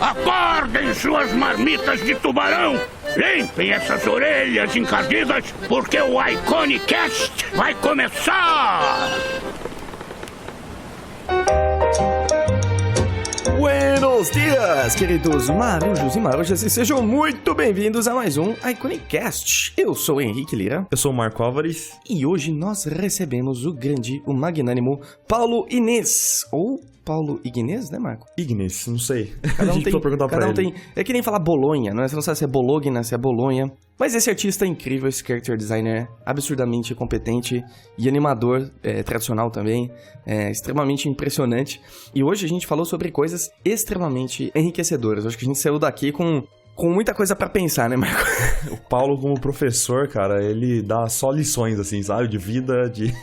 Acordem suas marmitas de tubarão! Limpem essas orelhas encardidas, porque o Iconicast vai começar! Buenos dias, queridos marujos e marujas, e sejam muito bem-vindos a mais um Iconicast. Eu sou o Henrique Lira. Eu sou o Marco Álvares. E hoje nós recebemos o grande, o magnânimo Paulo Inês, ou Paulo Ignez, né, Marco? Ignis, não sei. Cada um A gente tem, vai perguntar pra ele. É que nem falar Bolonha, não é? Você não sabe se é Bologna, se é Bolonha. Mas esse artista é incrível, esse character designer absurdamente competente e animador tradicional também, extremamente impressionante. E hoje a gente falou sobre coisas extremamente enriquecedoras. Acho que a gente saiu daqui com muita coisa pra pensar, né, Marco? O Paulo, como professor, cara, ele dá só lições, assim, sabe? De vida, de...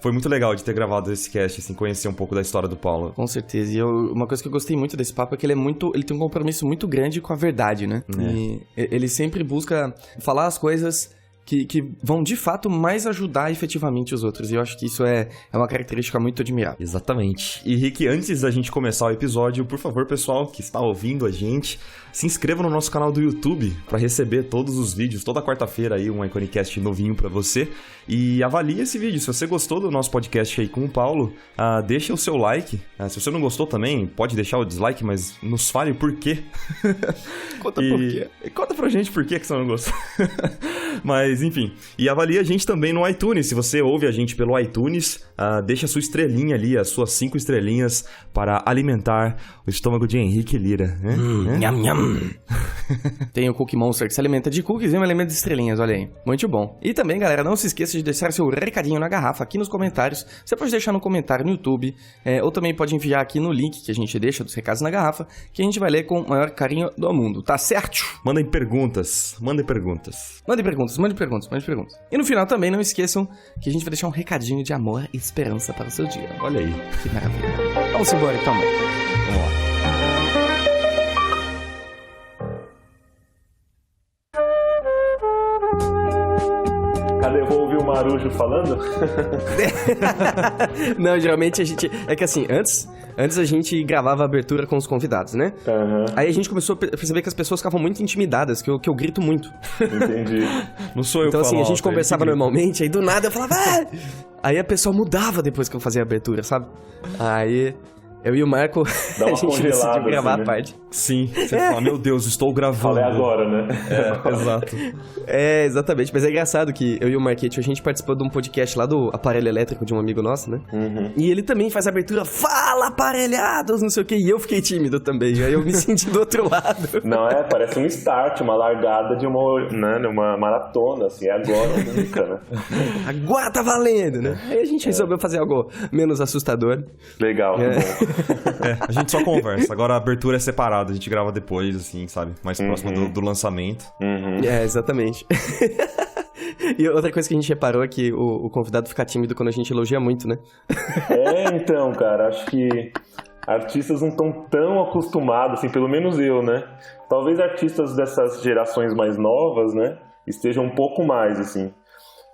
Foi muito legal de ter gravado esse cast, assim, conhecer um pouco da história do Paulo. Com certeza. E uma coisa que eu gostei muito desse papo é que ele tem um compromisso muito grande com a verdade, né? E ele sempre busca falar as coisas que vão, de fato, mais ajudar efetivamente os outros. E eu acho que isso é uma característica muito admirável. Exatamente. E, Rick, antes da gente começar o episódio, por favor, pessoal que está ouvindo a gente, se inscreva no nosso canal do YouTube para receber todos os vídeos. Toda quarta-feira aí, um Iconicast novinho para você. E avalie esse vídeo. Se você gostou do nosso podcast aí com o Paulo, deixa o seu like. Se você não gostou também, pode deixar o dislike, mas nos fale por quê. Conta por quê. Conta pra gente por que você não gostou. Mas, enfim. E avalie a gente também no iTunes. Se você ouve a gente pelo iTunes, deixa a sua estrelinha ali, as suas 5 estrelinhas para alimentar o estômago de Henrique Lira. Né? Nham, nham. Tem o Cookie Monster que se alimenta de cookies e um alimento de estrelinhas, olha aí. Muito bom. E também, galera, não se esqueça de deixar seu recadinho na garrafa aqui nos comentários. Você pode deixar no comentário no YouTube, ou também pode enviar aqui no link que a gente deixa dos recados na garrafa, que a gente vai ler com o maior carinho do mundo, tá certo? Mandem perguntas. Mandem perguntas. Mande perguntas. E no final também não esqueçam que a gente vai deixar um recadinho de amor e esperança para o seu dia. Olha aí. Que maravilha. Vamos embora então, mano. Vamos lá. Cadê? Eu vou ouvir o Marujo falando? Não, geralmente a gente... É que assim, antes a gente gravava a abertura com os convidados, né? Uhum. Aí a gente começou a perceber que as pessoas ficavam muito intimidadas, que eu grito muito. Entendi. Não sou eu Então que assim, falo a gente alto, conversava ele que grita. normalmente, aí do nada eu falava... "Ah!" Aí a pessoa mudava depois que eu fazia a abertura, sabe? Aí... Eu e o Marco, Dá uma a gente decidiu congelada, gravar assim, a né? parte. Sim, você fala, meu Deus, estou gravando. Falei agora, né? Exato. É, exatamente. Mas é engraçado que eu e o Marquete, a gente participou de um podcast lá do aparelho elétrico de um amigo nosso, né? Uhum. E ele também faz a abertura, fala aparelhados, não sei o que, e eu fiquei tímido também. Aí eu me senti do outro lado. Não, parece um start, uma largada de uma maratona, assim, é agora, nunca, né? Agora tá valendo, né? Aí a gente resolveu fazer algo menos assustador. Legal, que bom. A gente só conversa. Agora a abertura é separada, a gente grava depois, assim, sabe? Mais próximo do lançamento. Uhum. É, exatamente. E outra coisa que a gente reparou é que o convidado fica tímido quando a gente elogia muito, né? Então, cara, acho que artistas não estão tão acostumados, assim, pelo menos eu, né? Talvez artistas dessas gerações mais novas, né, estejam um pouco mais, assim.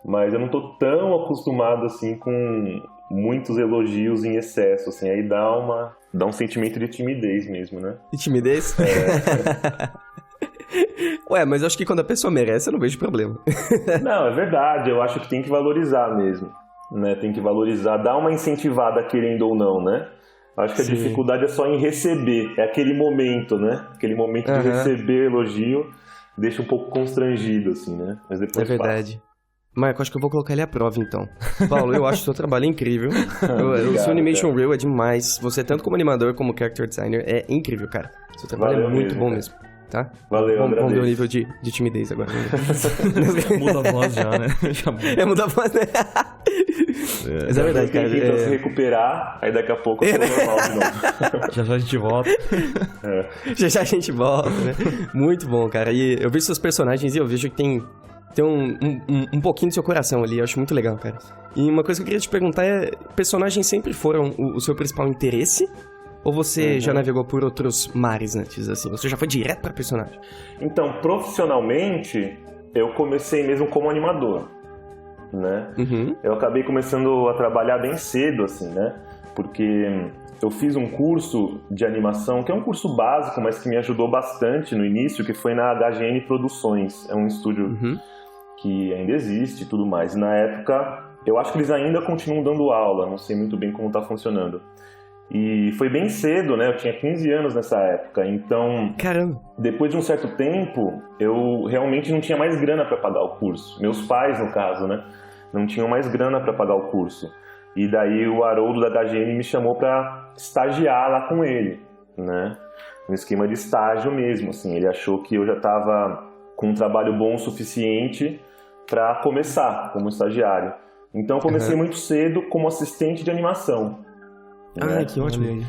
Mas eu não tô tão acostumado, assim, com muitos elogios em excesso, assim. Aí dá um sentimento de timidez mesmo, né? De timidez? Ué, mas eu acho que quando a pessoa merece, eu não vejo problema. Não, é verdade. Eu acho que tem que valorizar mesmo, né? Tem que valorizar, dar uma incentivada querendo ou não, né? Acho que a dificuldade é só em receber. É aquele momento, né? Aquele momento de receber elogio deixa um pouco constrangido, assim, né? Mas depois É verdade. Marco, acho que eu vou colocar ele à prova, então. Paulo, eu acho o seu trabalho incrível. O seu Animation Reel é demais. Você, tanto como animador como character designer, é incrível, cara. O seu trabalho é muito bom mesmo. Tá? Valeu, Vamos ver o nível de timidez agora. Muda a voz já, né? Já muda. Muda a voz, né? Mas é verdade, cara. Tenta se recuperar, aí daqui a pouco eu tô normal de novo. Já a gente volta. Já a gente volta, né? Muito bom, cara. E eu vejo seus personagens e eu vejo que tem um pouquinho do seu coração ali. Eu acho muito legal, cara. E uma coisa que eu queria te perguntar é: personagens sempre foram o seu principal interesse? Ou você já navegou por outros mares antes, assim? Você já foi direto pra personagem? Então, profissionalmente, eu comecei mesmo como animador, né? Eu acabei começando a trabalhar bem cedo, assim, né? Porque eu fiz um curso de animação, que é um curso básico, mas que me ajudou bastante no início, que foi na HGN Produções. É um estúdio que ainda existe e tudo mais. E na época, eu acho que eles ainda continuam dando aula, não sei muito bem como está funcionando. E foi bem cedo, né? Eu tinha 15 anos nessa época, então... Caramba! Depois de um certo tempo, eu realmente não tinha mais grana para pagar o curso. Meus pais, no caso, né? Não tinham mais grana para pagar o curso. E daí o Haroldo da HGN me chamou para estagiar lá com ele, né? Um esquema de estágio mesmo, assim. Ele achou que eu já estava com um trabalho bom o suficiente para começar como estagiário. Então eu comecei muito cedo como assistente de animação. Ah, né? que ótimo.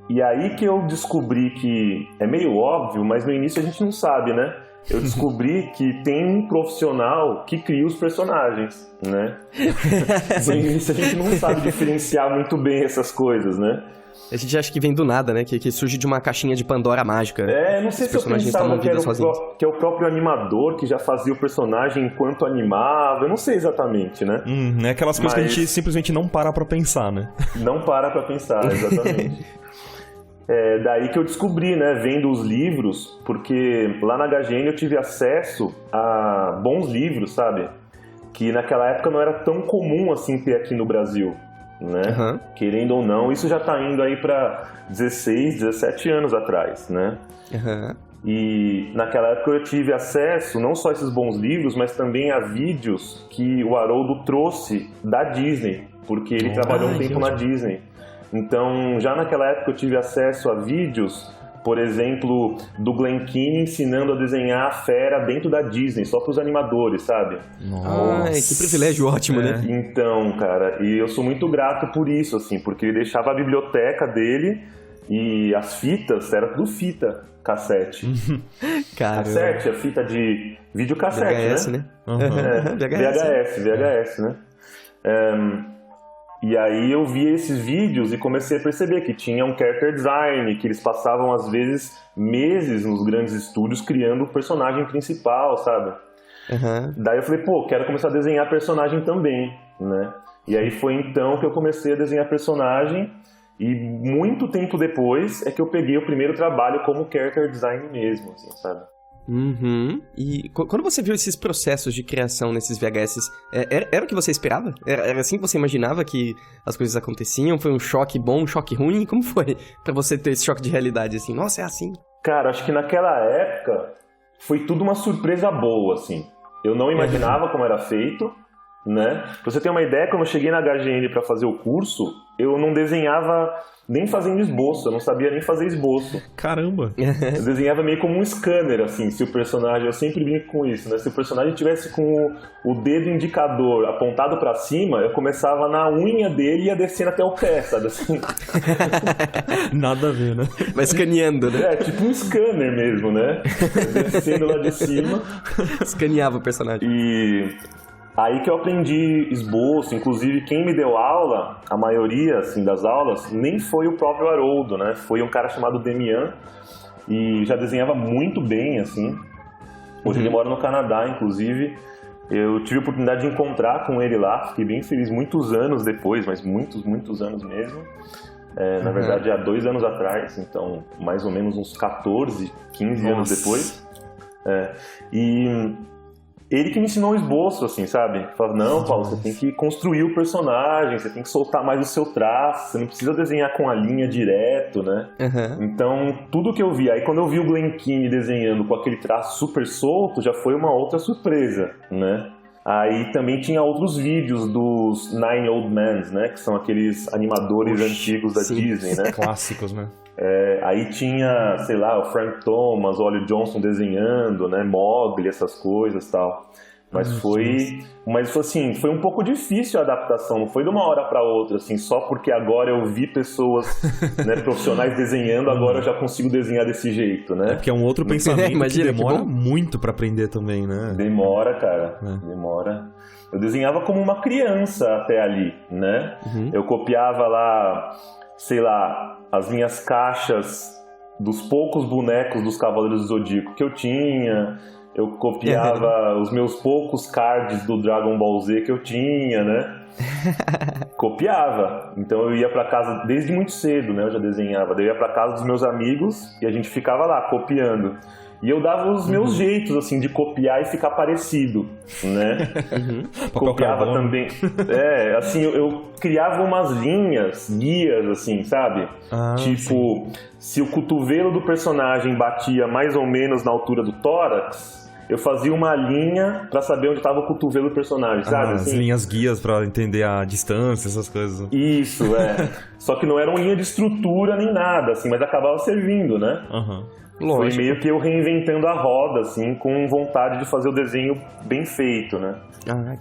E aí que eu descobri que, é meio óbvio, mas no início a gente não sabe, né? Eu descobri que tem um profissional que cria os personagens, né? No início a gente não sabe diferenciar muito bem essas coisas, né? A gente acha que vem do nada, né? Que surge de uma caixinha de Pandora mágica. Não sei se eu pensava que é o próprio animador que já fazia o personagem enquanto animava. Eu não sei exatamente, né? É aquelas coisas que a gente simplesmente não para pra pensar, né? Não para pra pensar, exatamente. Daí que eu descobri, né, vendo os livros, porque lá na HGN eu tive acesso a bons livros, sabe? Que naquela época não era tão comum assim ter aqui no Brasil, né? Querendo ou não, isso já tá indo aí pra 16, 17 anos atrás, né? E naquela época eu tive acesso não só a esses bons livros, mas também a vídeos que o Haroldo trouxe da Disney, porque ele trabalhou um tempo na Disney. Então, já naquela época eu tive acesso a vídeos, por exemplo, do Glen Keane ensinando a desenhar a Fera dentro da Disney, só para os animadores, sabe? Nossa, que privilégio ótimo, né? Então, cara, e eu sou muito grato por isso, assim, porque ele deixava a biblioteca dele e as fitas, era tudo fita cassete. Cassete, a fita de videocassete, VHS, né? VHS, né? E aí eu via esses vídeos e comecei a perceber que tinha um character design, que eles passavam às vezes meses nos grandes estúdios criando o personagem principal, sabe? Daí eu falei, quero começar a desenhar personagem também, né? E aí foi então que eu comecei a desenhar personagem e muito tempo depois é que eu peguei o primeiro trabalho como character design mesmo, assim, sabe? E quando você viu esses processos de criação nesses VHS, era o que você esperava? Era assim que você imaginava que as coisas aconteciam? Foi um choque bom, um choque ruim? Como foi pra você ter esse choque de realidade, assim? Nossa, é assim? Cara, acho que naquela época foi tudo uma surpresa boa, assim. Eu não imaginava como era feito, né? Pra você ter uma ideia, quando eu cheguei na HGN pra fazer o curso, eu não desenhava nem fazendo esboço, eu não sabia nem fazer esboço. Caramba! Eu desenhava meio como um scanner, assim, se o personagem, eu sempre brinco com isso, né? Se o personagem tivesse com o dedo indicador apontado pra cima, eu começava na unha dele e ia descendo até o pé, sabe assim? Nada a ver, né? Vai escaneando, né? Tipo um scanner mesmo, né? Descendo lá de cima. Escaneava o personagem. E aí que eu aprendi esboço, inclusive quem me deu aula, a maioria assim, das aulas, nem foi o próprio Haroldo, né? Foi um cara chamado Demian e já desenhava muito bem, assim. Hoje ele mora no Canadá, inclusive. Eu tive a oportunidade de encontrar com ele lá, fiquei bem feliz muitos anos depois, mas muitos anos mesmo. Na verdade, há 2 anos atrás, então mais ou menos uns 14, 15 anos depois. E ele que me ensinou o esboço, assim, sabe? Falava, não, Paulo, você tem que construir o personagem, você tem que soltar mais o seu traço, você não precisa desenhar com a linha direto, né? Então, tudo que eu vi, aí quando eu vi o Glen Keane desenhando com aquele traço super solto, já foi uma outra surpresa, né? Aí também tinha outros vídeos dos Nine Old Men, né? Que são aqueles animadores antigos da Disney, né? Clássicos, né? Aí tinha, sei lá, o Frank Thomas, o Ollie Johnson desenhando, né? Mowgli, essas coisas e tal. Mas assim, foi um pouco difícil a adaptação, não foi de uma hora para outra, assim, só porque agora eu vi pessoas, né, profissionais desenhando, agora eu já consigo desenhar desse jeito, né? Porque é um outro pensamento imagina, que demora muito pra aprender também, né? Demora, cara, demora. Eu desenhava como uma criança até ali, né? Eu copiava lá, sei lá, as minhas caixas dos poucos bonecos dos Cavaleiros do Zodíaco que eu tinha. Eu copiava os meus poucos cards do Dragon Ball Z que eu tinha, né? copiava. Então eu ia pra casa desde muito cedo, né? Eu já desenhava. Daí eu ia pra casa dos meus amigos e a gente ficava lá copiando. E eu dava os meus jeitos, assim, de copiar e ficar parecido, né? Copiava também. Assim, eu criava umas linhas, guias, assim, sabe? Tipo, se o cotovelo do personagem batia mais ou menos na altura do tórax, eu fazia uma linha pra saber onde tava o cotovelo do personagem, sabe? As assim? linhas guias pra entender a distância, essas coisas. Isso, Só que não era uma linha de estrutura nem nada, assim, mas acabava servindo, né? Lógico. Foi meio que eu reinventando a roda, assim, com vontade de fazer o desenho bem feito, né?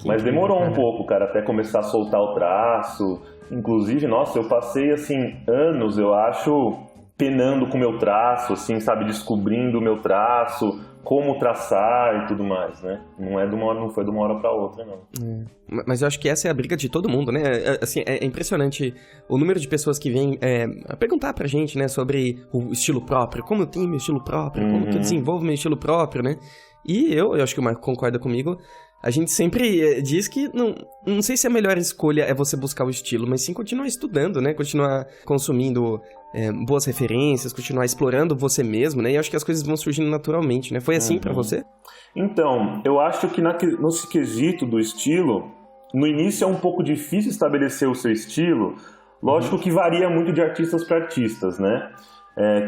Mas demorou um pouco, cara, até começar a soltar o traço. Inclusive, nossa, eu passei, assim, anos, eu acho, penando com o meu traço, assim, sabe? Descobrindo o meu traço, como traçar e tudo mais, né? Não foi de uma hora pra outra, não. Mas eu acho que essa é a briga de todo mundo, né? Assim, é impressionante o número de pessoas que vêm perguntar pra gente, né? Sobre o estilo próprio, como eu tenho meu estilo próprio, como que eu desenvolvo meu estilo próprio, né? E eu acho que o Marco concorda comigo, a gente sempre diz que não sei se a melhor escolha é você buscar o estilo, mas sim continuar estudando, né? Continuar consumindo boas referências, continuar explorando você mesmo, né? E eu acho que as coisas vão surgindo naturalmente, né? Foi assim pra você? Então, eu acho que nesse quesito do estilo, no início é um pouco difícil estabelecer o seu estilo. Lógico que varia muito de artistas para artistas, né?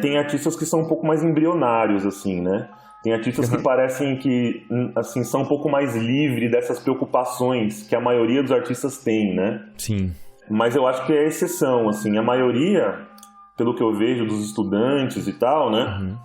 Tem artistas que são um pouco mais embrionários, assim, né? Tem artistas que parecem que, assim, são um pouco mais livres dessas preocupações que a maioria dos artistas tem, né? Sim. Mas eu acho que é exceção, assim. A maioria, pelo que eu vejo dos estudantes e tal, né?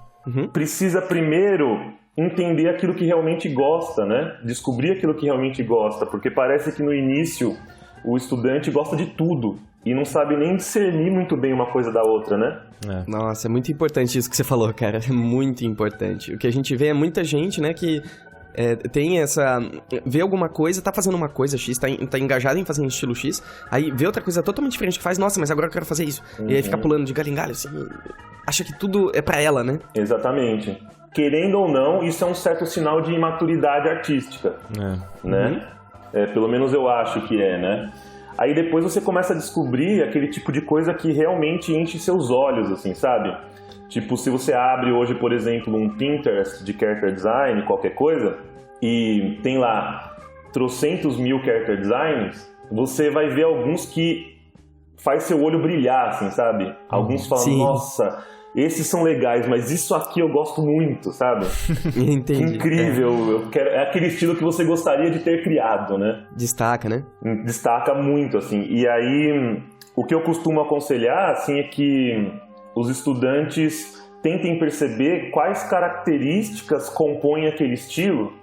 Precisa primeiro entender aquilo que realmente gosta, né? Descobrir aquilo que realmente gosta, porque parece que no início o estudante gosta de tudo e não sabe nem discernir muito bem uma coisa da outra, né? Nossa, é muito importante isso que você falou, cara. É muito importante. O que a gente vê é muita gente, né, que tem essa... Vê alguma coisa, tá fazendo uma coisa X, tá engajado em fazer um estilo X, aí vê outra coisa totalmente diferente que faz, nossa, mas agora eu quero fazer isso. E aí fica pulando de galho em galho, assim, acha que tudo é pra ela, né? Exatamente. Querendo ou não, isso é um certo sinal de imaturidade artística, né? Pelo menos eu acho que né? Aí depois você começa a descobrir aquele tipo de coisa que realmente enche seus olhos, assim, sabe? Tipo, se você abre hoje, por exemplo, um Pinterest de character design, qualquer coisa, e tem lá trocentos mil character designs, você vai ver alguns que faz seu olho brilhar, assim, sabe? Alguns falam, nossa, esses são legais, mas isso aqui eu gosto muito, sabe? Entendi. Incrível. É aquele estilo que você gostaria de ter criado, né? Destaca, né? Destaca muito, assim. E aí, o que eu costumo aconselhar, assim, é que os estudantes tentem perceber quais características compõem aquele estilo,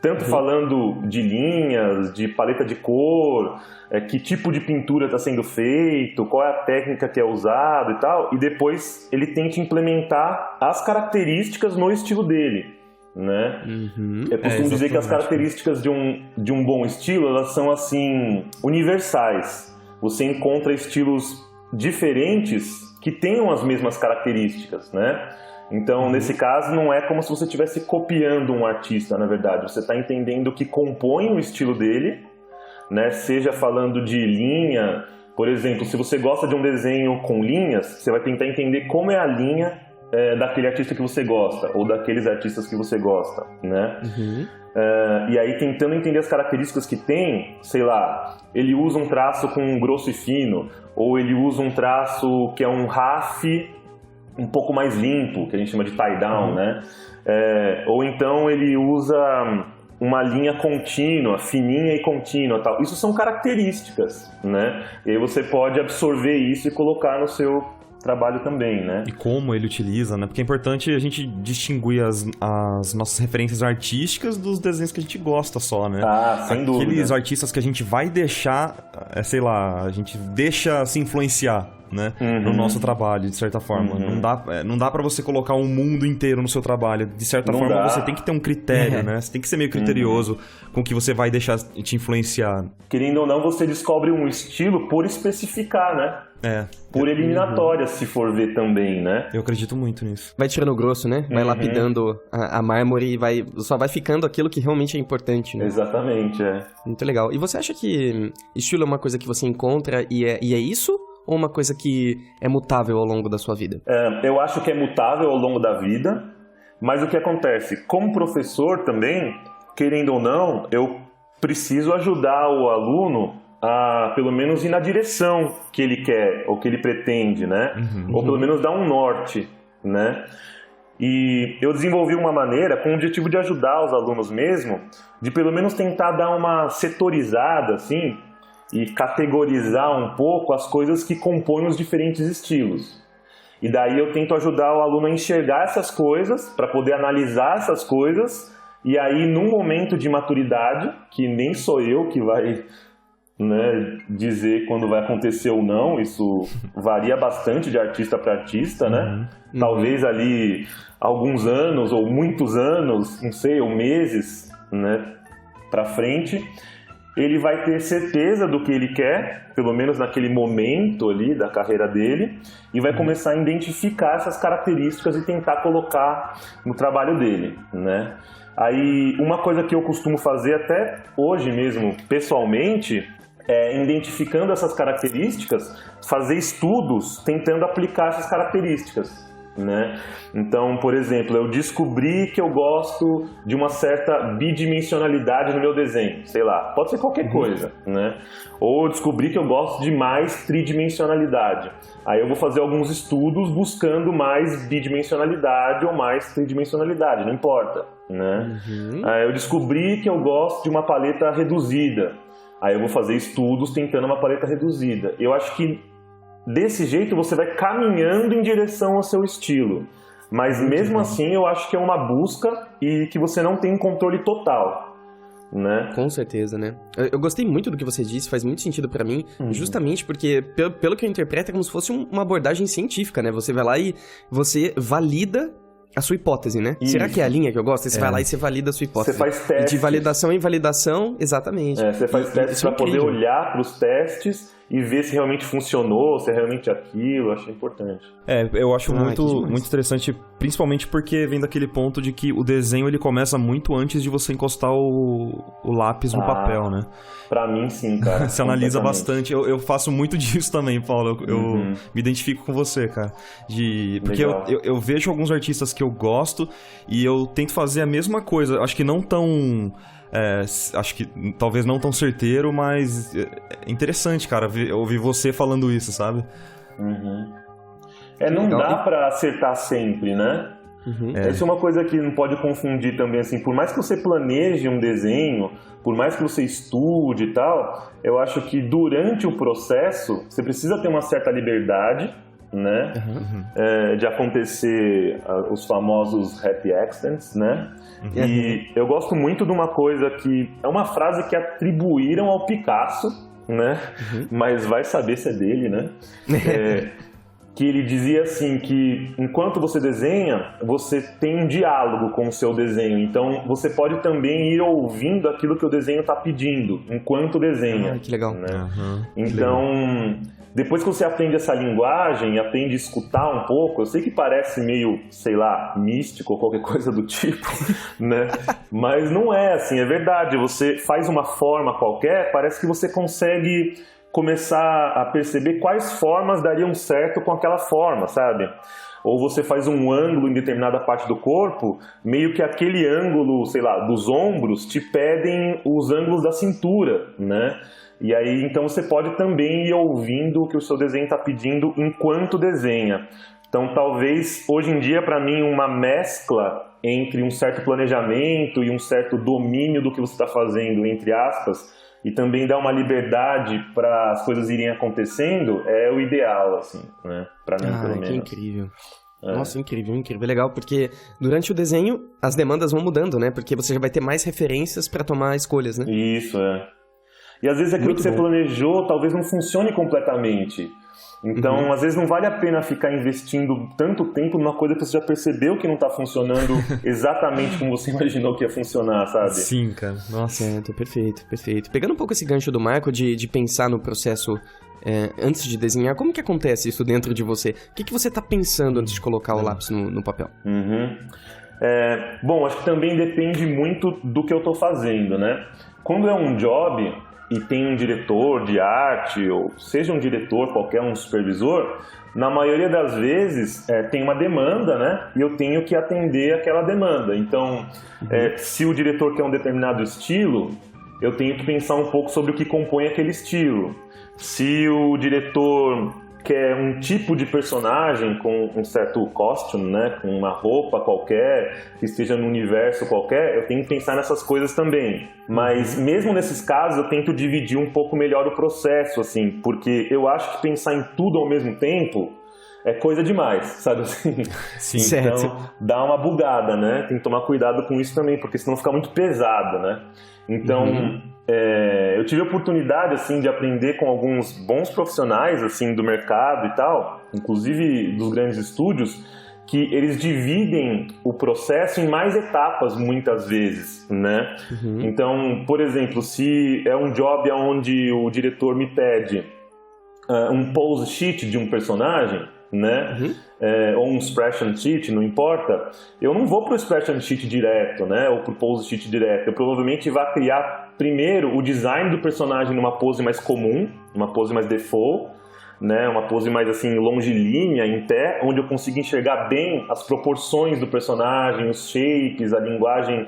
tanto falando de linhas, de paleta de cor, que tipo de pintura está sendo feito, qual é a técnica que é usada e tal, e depois ele tenta implementar as características no estilo dele, né? Eu costumo dizer que as características de um bom estilo, elas são, assim, universais. Você encontra estilos diferentes que tenham as mesmas características, né? Então, nesse caso, não é como se você estivesse copiando um artista, na verdade. Você está entendendo o que compõe o estilo dele, né? Seja falando de linha, por exemplo, se você gosta de um desenho com linhas, você vai tentar entender como é a linha daquele artista que você gosta, ou daqueles artistas que você gosta, né? E aí, tentando entender as características que tem, sei lá, ele usa um traço com grosso e fino, ou ele usa um traço que é um RAF um pouco mais limpo, que a gente chama de tie-down, né? Ou então ele usa uma linha contínua, fininha e contínua, tal. Isso são características, né? E aí você pode absorver isso e colocar no seu trabalho também, né? E como ele utiliza, né? Porque é importante a gente distinguir as nossas referências artísticas dos desenhos que a gente gosta só, né? Sem dúvida. Aqueles artistas que a gente vai deixar, sei lá, a gente deixa se influenciar né? No nosso trabalho, de certa forma. Não dá pra você colocar um mundo inteiro no seu trabalho. De certa Não forma, dá. você tem que ter um critério, né? Você tem que ser meio criterioso com o que você vai deixar te influenciar. Querendo ou não, você descobre um estilo por especificar, né? Por eliminatória, se for ver também, né? Eu acredito muito nisso. Vai tirando o grosso, né? Vai lapidando a mármore e só vai ficando aquilo que realmente é importante, né? Exatamente, Muito legal. E você acha que estilo é uma coisa que você encontra e é isso? Ou uma coisa que é mutável ao longo da sua vida? Eu acho que é mutável ao longo da vida, mas o que acontece? Como professor também, querendo ou não, eu preciso ajudar o aluno a, pelo menos, ir na direção que ele quer, ou que ele pretende, né? Ou pelo menos dar um norte, né? E eu desenvolvi uma maneira com o objetivo de ajudar os alunos mesmo, de pelo menos tentar dar uma setorizada, assim, e categorizar um pouco as coisas que compõem os diferentes estilos. E daí eu tento ajudar o aluno a enxergar essas coisas, para poder analisar essas coisas, e aí num momento de maturidade, que nem sou eu que vai, né, dizer quando vai acontecer ou não, isso varia bastante de artista para artista, né? Talvez ali alguns anos ou muitos anos, não sei, ou meses, né, para frente, ele vai ter certeza do que ele quer, pelo menos naquele momento ali da carreira dele, e vai começar a identificar essas características e tentar colocar no trabalho dele, né? Aí, uma coisa que eu costumo fazer até hoje mesmo, pessoalmente, é, identificando essas características, fazer estudos tentando aplicar essas características, né? Então, por exemplo, eu descobri que eu gosto de uma certa bidimensionalidade no meu desenho, sei lá, pode ser qualquer coisa, né? Ou eu descobri que eu gosto de mais tridimensionalidade. Aí eu vou fazer alguns estudos buscando mais bidimensionalidade ou mais tridimensionalidade, não importa, né? Aí eu descobri que eu gosto de uma paleta reduzida. Aí eu vou fazer estudos tentando uma paleta reduzida. Eu acho que desse jeito você vai caminhando em direção ao seu estilo. Mas mesmo assim eu acho que é uma busca e que você não tem controle total, né? Com certeza, né? Eu gostei muito do que você disse, faz muito sentido pra mim, justamente porque, pelo que eu interpreto, é como se fosse uma abordagem científica, né? Você vai lá e você valida a sua hipótese, né? Isso. Será que é a linha que eu gosto? Aí você vai lá e você valida a sua hipótese. Você faz E testes. de validação em validação, exatamente. Você faz testes isso é para poder incrível. olhar para os testes e ver se realmente funcionou, se é realmente aquilo. Acho importante. Eu acho que demais. muito interessante, principalmente porque vem daquele ponto de que o desenho ele começa muito antes de você encostar o lápis no papel, né? Pra mim, sim, cara. Você analisa completamente. bastante. Eu faço muito disso também, Paulo. Eu me identifico com você, cara. Porque Legal. eu vejo alguns artistas que eu gosto e eu tento fazer a mesma coisa. Acho que não tão... acho que talvez não tão certeiro, mas é interessante, cara, ouvir você falando isso, sabe? Não Legal. dá pra acertar sempre, né? Essa é uma coisa que não pode confundir também, assim, por mais que você planeje um desenho, por mais que você estude e tal, eu acho que durante o processo você precisa ter uma certa liberdade, né? De acontecer os famosos happy accidents, né? E eu gosto muito de uma coisa que é uma frase que atribuíram ao Picasso, né? Mas vai saber se é dele, né? Que ele dizia assim que enquanto você desenha, você tem um diálogo com o seu desenho. Então você pode também ir ouvindo aquilo que o desenho está pedindo enquanto desenha. Ah, que legal. Né? Então, depois que você aprende essa linguagem e aprende a escutar um pouco, eu sei que parece meio, sei lá, místico ou qualquer coisa do tipo, né? Mas não é assim, é verdade. Você faz uma forma qualquer, parece que você consegue começar a perceber quais formas dariam certo com aquela forma, sabe? Ou você faz um ângulo em determinada parte do corpo, meio que aquele ângulo, sei lá, dos ombros te pedem os ângulos da cintura, né? E aí, então você pode também ir ouvindo o que o seu desenho está pedindo enquanto desenha. Então, talvez, hoje em dia, para mim, uma mescla entre um certo planejamento e um certo domínio do que você está fazendo, entre aspas, e também dar uma liberdade para as coisas irem acontecendo, é o ideal, assim, né? Para mim, pelo menos. Que incrível. Nossa, incrível, incrível. Legal, porque durante o desenho, as demandas vão mudando, né? Porque você já vai ter mais referências para tomar escolhas, né? Isso, E às vezes aquilo Muito que você bom. planejou talvez não funcione completamente. Então, às vezes não vale a pena ficar investindo tanto tempo numa coisa que você já percebeu que não tá funcionando exatamente como você imaginou que ia funcionar, sabe? Sim, cara. Nossa. Certo, perfeito, perfeito. Pegando um pouco esse gancho do Marco de pensar no processo antes de desenhar, como que acontece isso dentro de você? O que você tá pensando antes de colocar o lápis no papel? Bom, acho que também depende muito do que eu tô fazendo, né? Quando é um job e tem um diretor de arte, ou seja um diretor, qualquer um supervisor, na maioria das vezes tem uma demanda, né? E eu tenho que atender aquela demanda. Então, se o diretor quer um determinado estilo, eu tenho que pensar um pouco sobre o que compõe aquele estilo. Se o diretor quer um tipo de personagem com um certo costume, né, com uma roupa qualquer, que esteja no universo qualquer, eu tenho que pensar nessas coisas também. Mas mesmo nesses casos eu tento dividir um pouco melhor o processo, assim, porque eu acho que pensar em tudo ao mesmo tempo é coisa demais, sabe assim? Sim, então, certo. dá uma bugada, né? Tem que tomar cuidado com isso também, porque senão fica muito pesado, né? Então, eu tive a oportunidade, assim, de aprender com alguns bons profissionais, assim, do mercado e tal, inclusive dos grandes estúdios, que eles dividem o processo em mais etapas, muitas vezes, né? Então, por exemplo, se é um job onde o diretor me pede um pose sheet de um personagem, né? Ou um expression sheet, não importa, eu não vou pro expression sheet direto, né? Ou pro pose sheet direto. Eu provavelmente vou criar primeiro o design do personagem numa pose mais comum, uma pose mais default, né? Uma pose mais assim longilínea, em pé, onde eu consigo enxergar bem as proporções do personagem, os shapes, a linguagem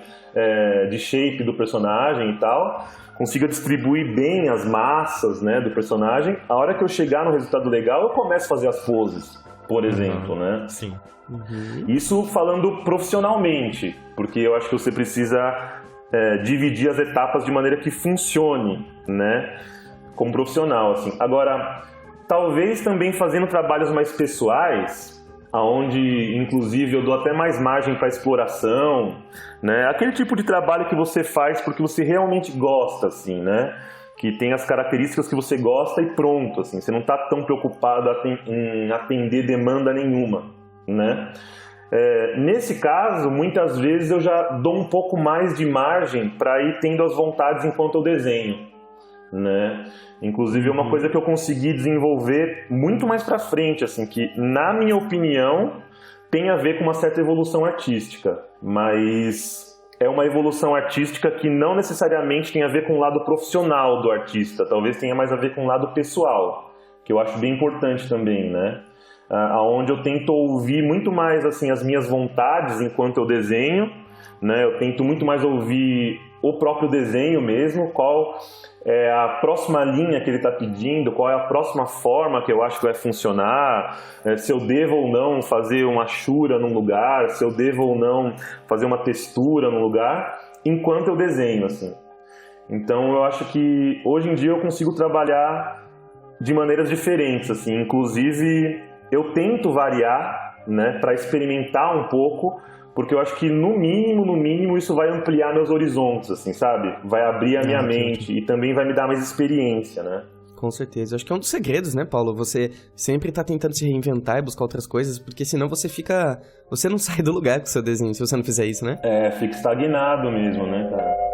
de shape do personagem e tal. Consiga distribuir bem as massas, né, do personagem. A hora que eu chegar no resultado legal, eu começo a fazer as poses, por exemplo, né? Sim. Isso falando profissionalmente, porque eu acho que você precisa dividir as etapas de maneira que funcione, né, como profissional, assim. Agora, talvez também fazendo trabalhos mais pessoais, aonde inclusive eu dou até mais margem para exploração, né? Aquele tipo de trabalho que você faz porque você realmente gosta, assim, né? Que tem as características que você gosta e pronto, assim. Você não está tão preocupado em atender demanda nenhuma, né? Nesse caso, muitas vezes eu já dou um pouco mais de margem para ir tendo as vontades enquanto eu desenho, né? Inclusive é uma coisa que eu consegui desenvolver muito mais pra frente, assim, que na minha opinião tem a ver com uma certa evolução artística, mas é uma evolução artística que não necessariamente tem a ver com o lado profissional do artista, talvez tenha mais a ver com o lado pessoal, que eu acho bem importante também, né? Aonde eu tento ouvir muito mais, assim, as minhas vontades enquanto eu desenho, né? Eu tento muito mais ouvir o próprio desenho mesmo, qual é a próxima linha que ele está pedindo, qual é a próxima forma que eu acho que vai funcionar, se eu devo ou não fazer uma achura num lugar, se eu devo ou não fazer uma textura num lugar, enquanto eu desenho, assim. Então eu acho que hoje em dia eu consigo trabalhar de maneiras diferentes, assim. Inclusive eu tento variar, né, para experimentar um pouco, porque eu acho que no mínimo isso vai ampliar meus horizontes, assim, sabe? Vai abrir a minha mente e também vai me dar mais experiência, né? Com certeza. Acho que é um dos segredos, né, Paulo? Você sempre tá tentando se reinventar e buscar outras coisas, porque senão você fica... Você não sai do lugar com o seu desenho, se você não fizer isso, né? Fica estagnado mesmo, né, cara?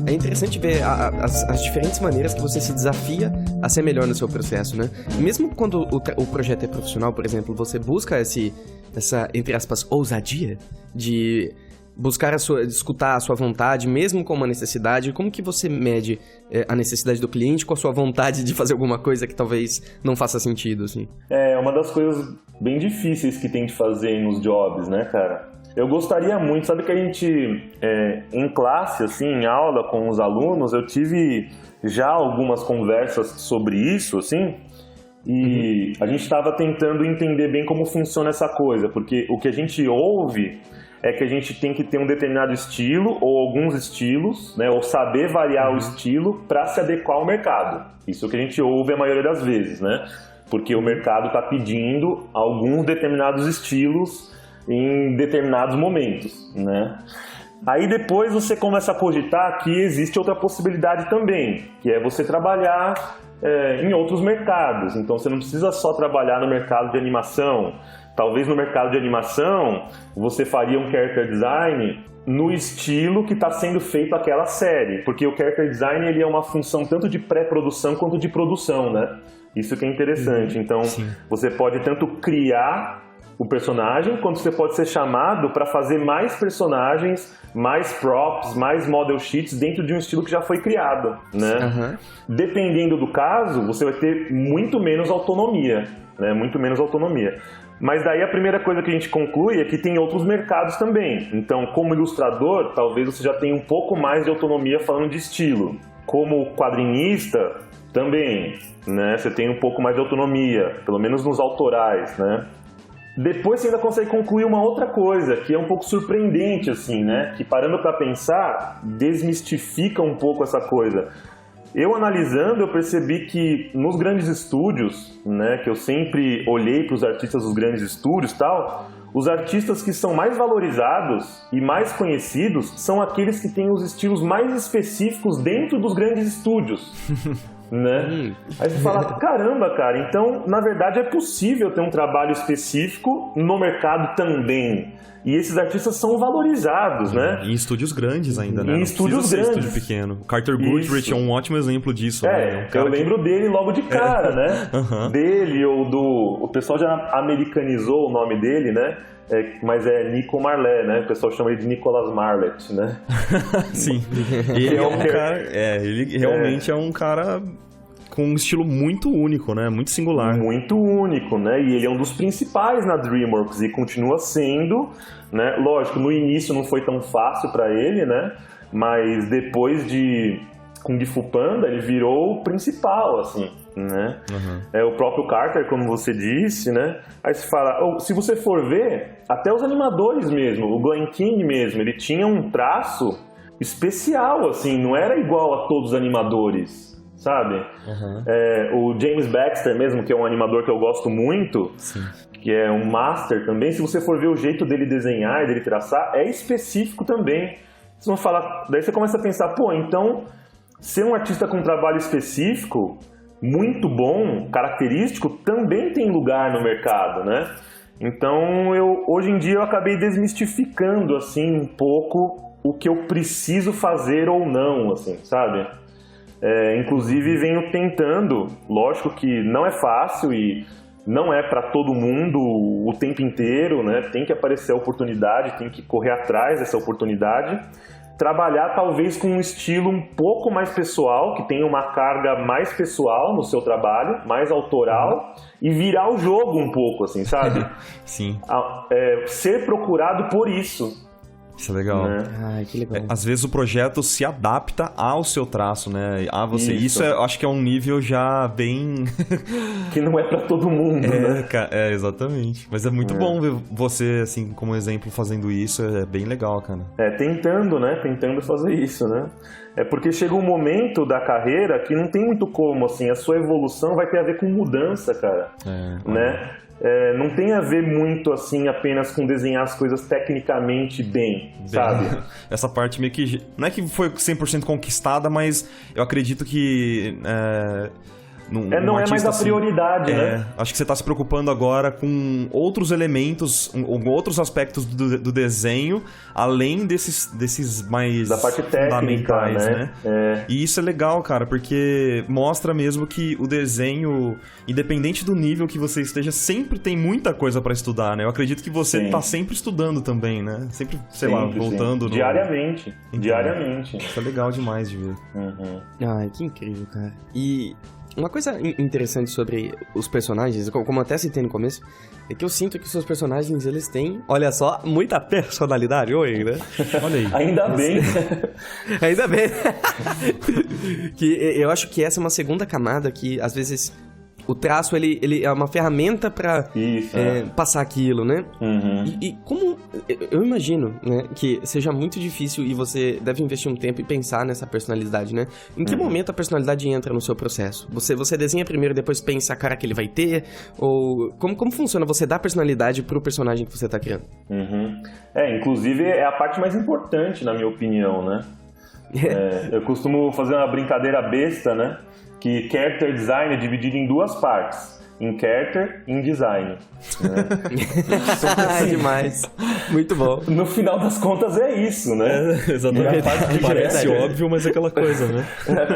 É interessante ver as diferentes maneiras que você se desafia a ser melhor no seu processo, né? Mesmo quando o projeto é profissional, por exemplo, você busca essa, entre aspas, ousadia de buscar de escutar a sua vontade, mesmo com uma necessidade. Como que você mede a necessidade do cliente com a sua vontade de fazer alguma coisa que talvez não faça sentido, assim? É uma das coisas bem difíceis que tem de fazer nos jobs, né, cara? Eu gostaria muito, sabe que a gente, em classe, assim, em aula com os alunos, eu tive já algumas conversas sobre isso, assim, e a gente estava tentando entender bem como funciona essa coisa, porque o que a gente ouve é que a gente tem que ter um determinado estilo, ou alguns estilos, né, ou saber variar o estilo para se adequar ao mercado. Isso que a gente ouve a maioria das vezes, né? Porque o mercado está pedindo alguns determinados estilos em determinados momentos, né? Aí depois você começa a cogitar que existe outra possibilidade também, que é você trabalhar em outros mercados. Então você não precisa só trabalhar no mercado de animação. Talvez no mercado de animação você faria um character design no estilo que está sendo feito aquela série, porque o character design ele é uma função tanto de pré-produção quanto de produção, né? Isso que é interessante. Então você pode tanto criar o personagem, quanto você pode ser chamado para fazer mais personagens, mais props, mais model sheets dentro de um estilo que já foi criado, né? Dependendo do caso, você vai ter muito menos autonomia, né? Muito menos autonomia. Mas daí a primeira coisa que a gente conclui é que tem outros mercados também. Então, como ilustrador, talvez você já tenha um pouco mais de autonomia falando de estilo. Como quadrinista, também, né? Você tem um pouco mais de autonomia, pelo menos nos autorais, né? Depois você ainda consegue concluir uma outra coisa, que é um pouco surpreendente, assim, né? Que parando para pensar, desmistifica um pouco essa coisa. Eu analisando, eu percebi que nos grandes estúdios, né? Que eu sempre olhei para os artistas dos grandes estúdios e tal, os artistas que são mais valorizados e mais conhecidos são aqueles que têm os estilos mais específicos dentro dos grandes estúdios. Né? Aí você fala, caramba, cara, então na verdade é possível ter um trabalho específico no mercado também. E esses artistas são valorizados, né? Em estúdios grandes ainda, né? Em estúdios grandes. Estúdio pequeno. O Carter Goodrich é um ótimo exemplo disso. Né? Eu lembro dele logo de cara, né? Dele ou do... O pessoal já americanizou o nome dele, né? Mas é Nico Marlet, né? O pessoal chama ele de Nicolas Marlet, né? Sim. Ele é um cara... ele realmente é um cara com um estilo muito único, né? Muito singular. Muito único, né? E ele é um dos principais na DreamWorks e continua sendo, né? Lógico, no início não foi tão fácil para ele, né? Mas depois de Kung Fu Panda, ele virou o principal, assim, né? O próprio Carter, como você disse, né? Aí se fala, se você for ver, até os animadores mesmo, o Glen Keane mesmo, ele tinha um traço especial, assim, não era igual a todos os animadores, sabe? O James Baxter mesmo, que é um animador que eu gosto muito, que é um master também, se você for ver o jeito dele desenhar e dele traçar, é específico também. Vocês vão falar, daí você começa a pensar, então, ser um artista com um trabalho específico, muito bom, característico, também tem lugar no mercado, né? Então, hoje em dia eu acabei desmistificando, assim, um pouco o que eu preciso fazer ou não, assim, sabe? Inclusive venho tentando, lógico que não é fácil e não é para todo mundo o tempo inteiro, né? Tem que aparecer a oportunidade, tem que correr atrás dessa oportunidade, trabalhar talvez com um estilo um pouco mais pessoal, que tenha uma carga mais pessoal no seu trabalho, mais autoral, e virar o jogo um pouco, assim, sabe? Sim. Ser procurado por isso. Isso é legal. Né? Ai, que legal. Às vezes o projeto se adapta ao seu traço, né? A você. Isso acho que é um nível já bem... que não é pra todo mundo, né? Exatamente. Mas é muito bom ver você, assim, como exemplo, fazendo isso. É bem legal, cara. Tentando, né? Tentando fazer isso, né? Porque chega um momento da carreira que não tem muito como, assim, a sua evolução vai ter a ver com mudança, cara. Né? Não tem a ver muito, assim, apenas com desenhar as coisas tecnicamente bem, sabe? Essa parte meio que... Não é que foi 100% conquistada, mas eu acredito que... não é mais a prioridade, né? Acho que você está se preocupando agora com outros elementos, outros aspectos do desenho, além desses mais da parte técnica, fundamentais, né? E isso é legal, cara, porque mostra mesmo que o desenho, independente do nível que você esteja, sempre tem muita coisa para estudar, né? Eu acredito que você tá sempre estudando também, né? Sempre, voltando. Diariamente. Então, diariamente. Isso é legal demais de ver. Ai, que incrível, cara. E... uma coisa interessante sobre os personagens, como eu até citei no começo, é que eu sinto que os seus personagens, eles têm, olha só, muita personalidade hoje, né? Olha aí. Ainda bem. Ainda bem. Que eu acho que essa é uma segunda camada que, às vezes, o traço, ele é uma ferramenta pra Isso, passar aquilo, né? Uhum. E como... Eu imagino, né, que seja muito difícil e você deve investir um tempo e pensar nessa personalidade, né? Em que momento a personalidade entra no seu processo? Você desenha primeiro e depois pensa a cara que ele vai ter? Ou como funciona você dar personalidade pro personagem que você tá criando? Uhum. Inclusive é a parte mais importante, na minha opinião, né? Eu costumo fazer uma brincadeira besta, né? Que character design é dividido em duas partes. Em character e em design. Né? Demais. Muito bom. No final das contas é isso, né? Exatamente. Parece verdade. óbvio, mas é aquela coisa, né?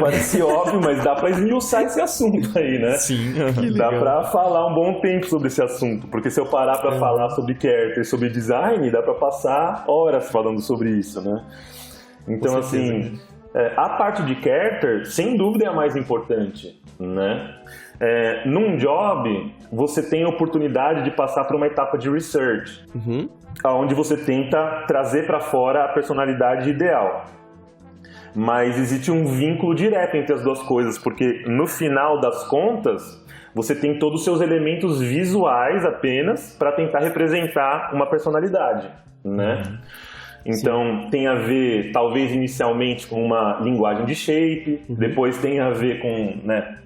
Parece óbvio, mas dá pra esmiuçar esse assunto aí, né? Sim. Dá pra falar um bom tempo sobre esse assunto. Porque se eu parar pra falar sobre character e sobre design, dá pra passar horas falando sobre isso, né? Então, assim, a parte de character, sem dúvida, é a mais importante, né? Num job, você tem a oportunidade de passar por uma etapa de research, onde você tenta trazer para fora a personalidade ideal. Mas existe um vínculo direto entre as duas coisas, porque no final das contas, você tem todos os seus elementos visuais apenas para tentar representar uma personalidade, né? Então, tem a ver, talvez, inicialmente com uma linguagem de shape, depois tem a ver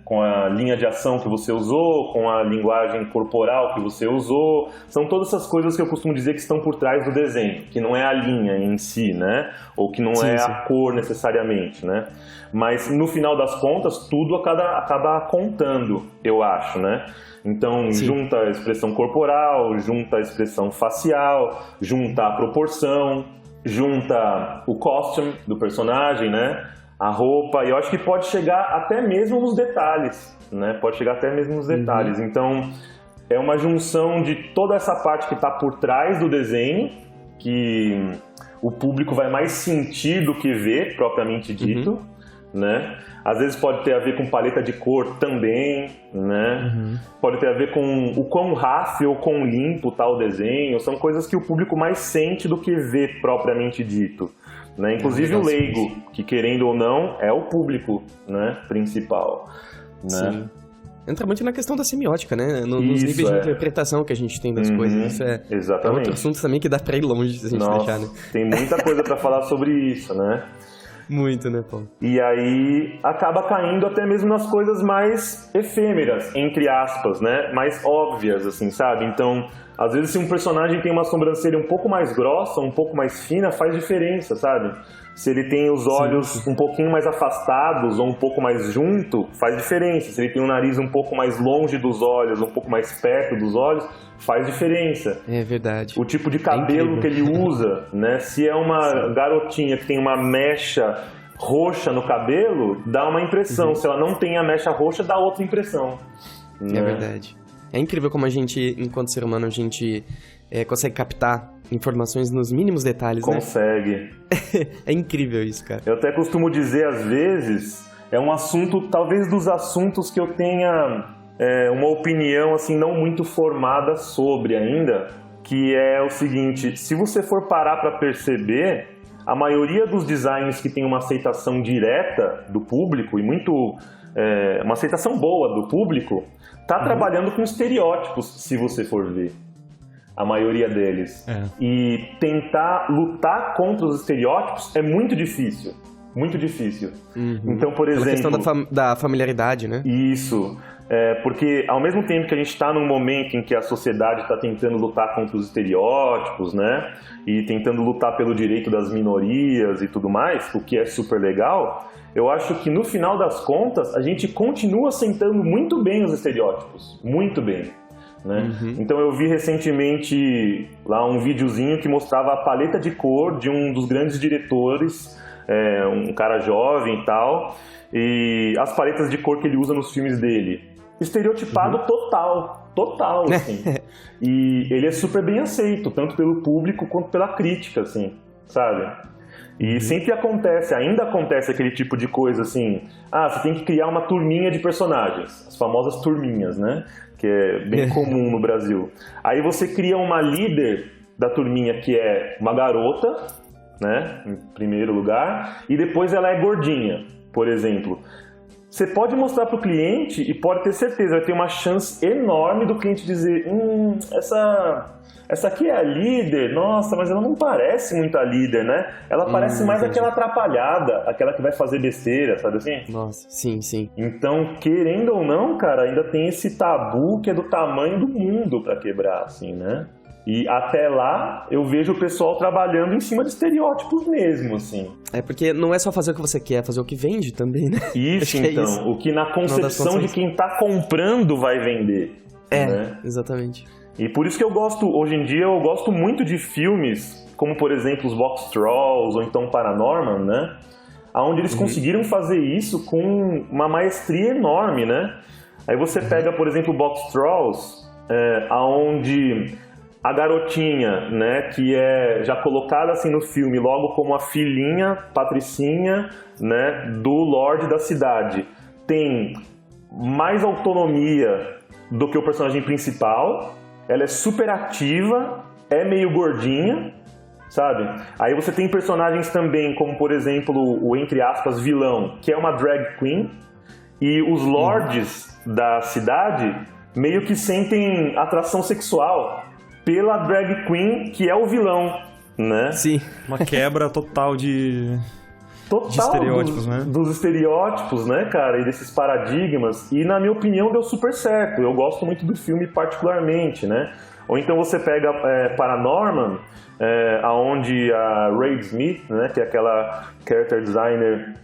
com a linha de ação que você usou, com a linguagem corporal que você usou. São todas essas coisas que eu costumo dizer que estão por trás do desenho, que não é a linha em si, né? Ou que não é a cor necessariamente, né? Mas, no final das contas, tudo acaba contando, eu acho, né? Então, junta a expressão corporal, junta a expressão facial, junta a proporção, junta o costume do personagem, né? A roupa, e eu acho que pode chegar até mesmo nos detalhes, né? Pode chegar até mesmo nos detalhes. Então, é uma junção de toda essa parte que está por trás do desenho, que o público vai mais sentir do que ver, propriamente dito, né? Às vezes pode ter a ver com paleta de cor também, né? Pode ter a ver com o quão rápido ou quão limpo tá o desenho. São coisas que o público mais sente do que vê propriamente dito, né? Inclusive o leigo, que querendo ou não, é o público, né, principal, né? Sim. Entra muito na questão da semiótica, né? Nos Isso, níveis de interpretação que a gente tem das coisas. Isso é outro assunto também que dá pra ir longe se a gente deixar, né? Tem muita coisa pra falar sobre isso, né? Muito, né, Paulo? E aí acaba caindo até mesmo nas coisas mais efêmeras, entre aspas, né? Mais óbvias, assim, sabe? Então, às vezes se um personagem tem uma sobrancelha um pouco mais grossa, um pouco mais fina, faz diferença, sabe? Se ele tem os olhos um pouquinho mais afastados ou um pouco mais junto, faz diferença. Se ele tem o nariz um pouco mais longe dos olhos, um pouco mais perto dos olhos, faz diferença. É verdade. O tipo de cabelo que ele usa, né? Se é uma garotinha que tem uma mecha roxa no cabelo, dá uma impressão. Se ela não tem a mecha roxa, dá outra impressão. Né? É verdade. É incrível como a gente, enquanto ser humano, a gente consegue captar informações nos mínimos detalhes, Consegue. né? É incrível isso, cara. Eu até costumo dizer, às vezes, é um assunto, talvez dos assuntos que eu tenha uma opinião, assim, não muito formada sobre ainda, que é o seguinte: se você for parar para perceber, a maioria dos designs que tem uma aceitação direta do público, e uma aceitação boa do público, tá trabalhando com estereótipos, se você for ver. A maioria deles. E tentar lutar contra os estereótipos é muito difícil. Muito difícil. Então, por exemplo... A questão da familiaridade, né? Isso. Porque ao mesmo tempo que a gente está num momento em que a sociedade está tentando lutar contra os estereótipos, né? E tentando lutar pelo direito das minorias e tudo mais, o que é super legal, eu acho que no final das contas a gente continua aceitando muito bem os estereótipos. Muito bem. Né? Então eu vi recentemente lá um videozinho que mostrava a paleta de cor de um dos grandes diretores, um cara jovem e tal, e as paletas de cor que ele usa nos filmes dele. Estereotipado total, assim. E ele é super bem aceito, tanto pelo público quanto pela crítica, assim, sabe? E sempre ainda acontece aquele tipo de coisa assim, você tem que criar uma turminha de personagens, as famosas turminhas, né? Que é bem comum no Brasil. Aí você cria uma líder da turminha que é uma garota, né? Em primeiro lugar, e depois ela é gordinha, por exemplo. você pode mostrar para o cliente e pode ter certeza, vai ter uma chance enorme do cliente dizer, essa aqui é a líder, nossa, mas ela não parece muito a líder, né? Ela parece mais aquela atrapalhada, aquela que vai fazer besteira, sabe assim? Nossa, sim, sim. Então, querendo ou não, cara, ainda tem esse tabu que é do tamanho do mundo para quebrar, assim, né? E até lá, eu vejo o pessoal trabalhando em cima de estereótipos mesmo, assim. É porque não é só fazer o que você quer, é fazer o que vende também, né? Isso, então. Isso. O que na concepção de quem tá comprando vai vender. Né? Exatamente. E por isso que eu gosto, hoje em dia, eu gosto muito de filmes, como por exemplo os Box Trolls ou então Paranorman, né? Onde eles conseguiram fazer isso com uma maestria enorme, né? Aí você pega, por exemplo, o Box Trolls, onde a garotinha, né, que é já colocada assim no filme logo como a filhinha, patricinha, né, do Lorde da cidade, tem mais autonomia do que o personagem principal, ela é super ativa, é meio gordinha, sabe? Aí você tem personagens também, como por exemplo o, entre aspas, vilão, que é uma drag queen, e os lords da cidade meio que sentem atração sexual pela drag queen, que é o vilão, né? Sim. Uma quebra total de estereótipos, né? Dos estereótipos, né, cara? E desses paradigmas. E, na minha opinião, deu super certo. Eu gosto muito do filme particularmente, né? Ou então você pega Paranorman, onde a Ray Smith, né, que é aquela character designer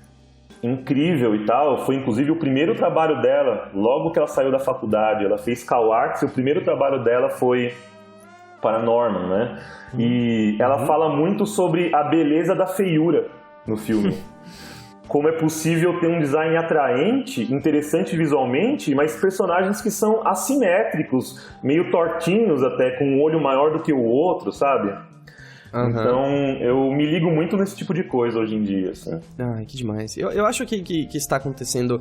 incrível e tal, foi inclusive o primeiro trabalho dela, logo que ela saiu da faculdade. Ela fez CalArts e o primeiro trabalho dela foi Paranorman, né? E ela fala muito sobre a beleza da feiura no filme. Como é possível ter um design atraente, interessante visualmente, mas personagens que são assimétricos, meio tortinhos até, com um olho maior do que o outro, sabe? Então, eu me ligo muito nesse tipo de coisa hoje em dia, assim. Ai, que demais. Eu acho que está acontecendo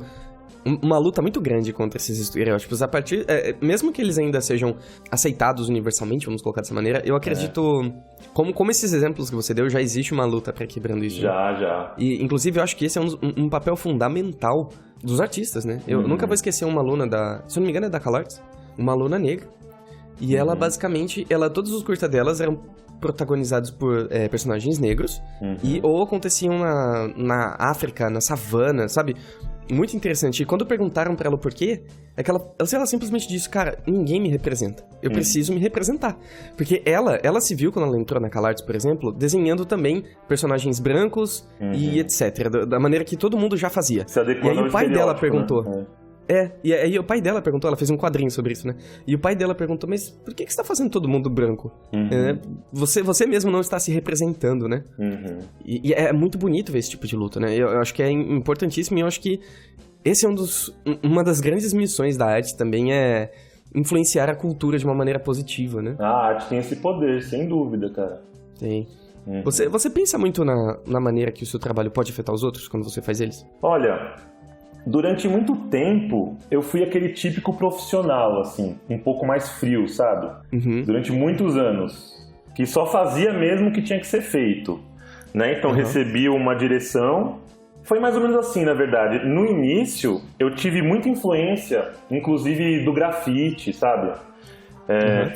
uma luta muito grande contra esses estereótipos. A partir, mesmo que eles ainda sejam aceitados universalmente, vamos colocar dessa maneira, eu acredito, como esses exemplos que você deu, já existe uma luta para quebrando isso. Já. E, inclusive, eu acho que esse é um papel fundamental dos artistas, né? Eu nunca vou esquecer uma aluna se eu não me engano é da CalArts, uma aluna negra, e ela basicamente, todos os curtas delas eram protagonizados por personagens negros, e ou aconteciam na África, na savana, sabe? Muito interessante. E quando perguntaram pra ela o porquê, ela simplesmente disse, cara, ninguém me representa. Eu preciso me representar. Porque ela se viu, quando ela entrou na CalArts, por exemplo, desenhando também personagens brancos e etc. Da maneira que todo mundo já fazia. E aí o pai dela perguntou... Né? E aí o pai dela perguntou, ela fez um quadrinho sobre isso, né? E o pai dela perguntou, mas por que você tá fazendo todo mundo branco? Você mesmo não está se representando, né? E é muito bonito ver esse tipo de luta, né? Eu acho que é importantíssimo e eu acho que esse é uma das grandes missões da arte também, é influenciar a cultura de uma maneira positiva, né? A arte tem esse poder, sem dúvida, cara. Tem. Você pensa muito na maneira que o seu trabalho pode afetar os outros quando você faz eles? Olha... Durante muito tempo, eu fui aquele típico profissional, assim, um pouco mais frio, sabe? Durante muitos anos. Que só fazia mesmo o que tinha que ser feito, né? Então, recebi uma direção. Foi mais ou menos assim, na verdade. No início, eu tive muita influência, inclusive do grafite, sabe?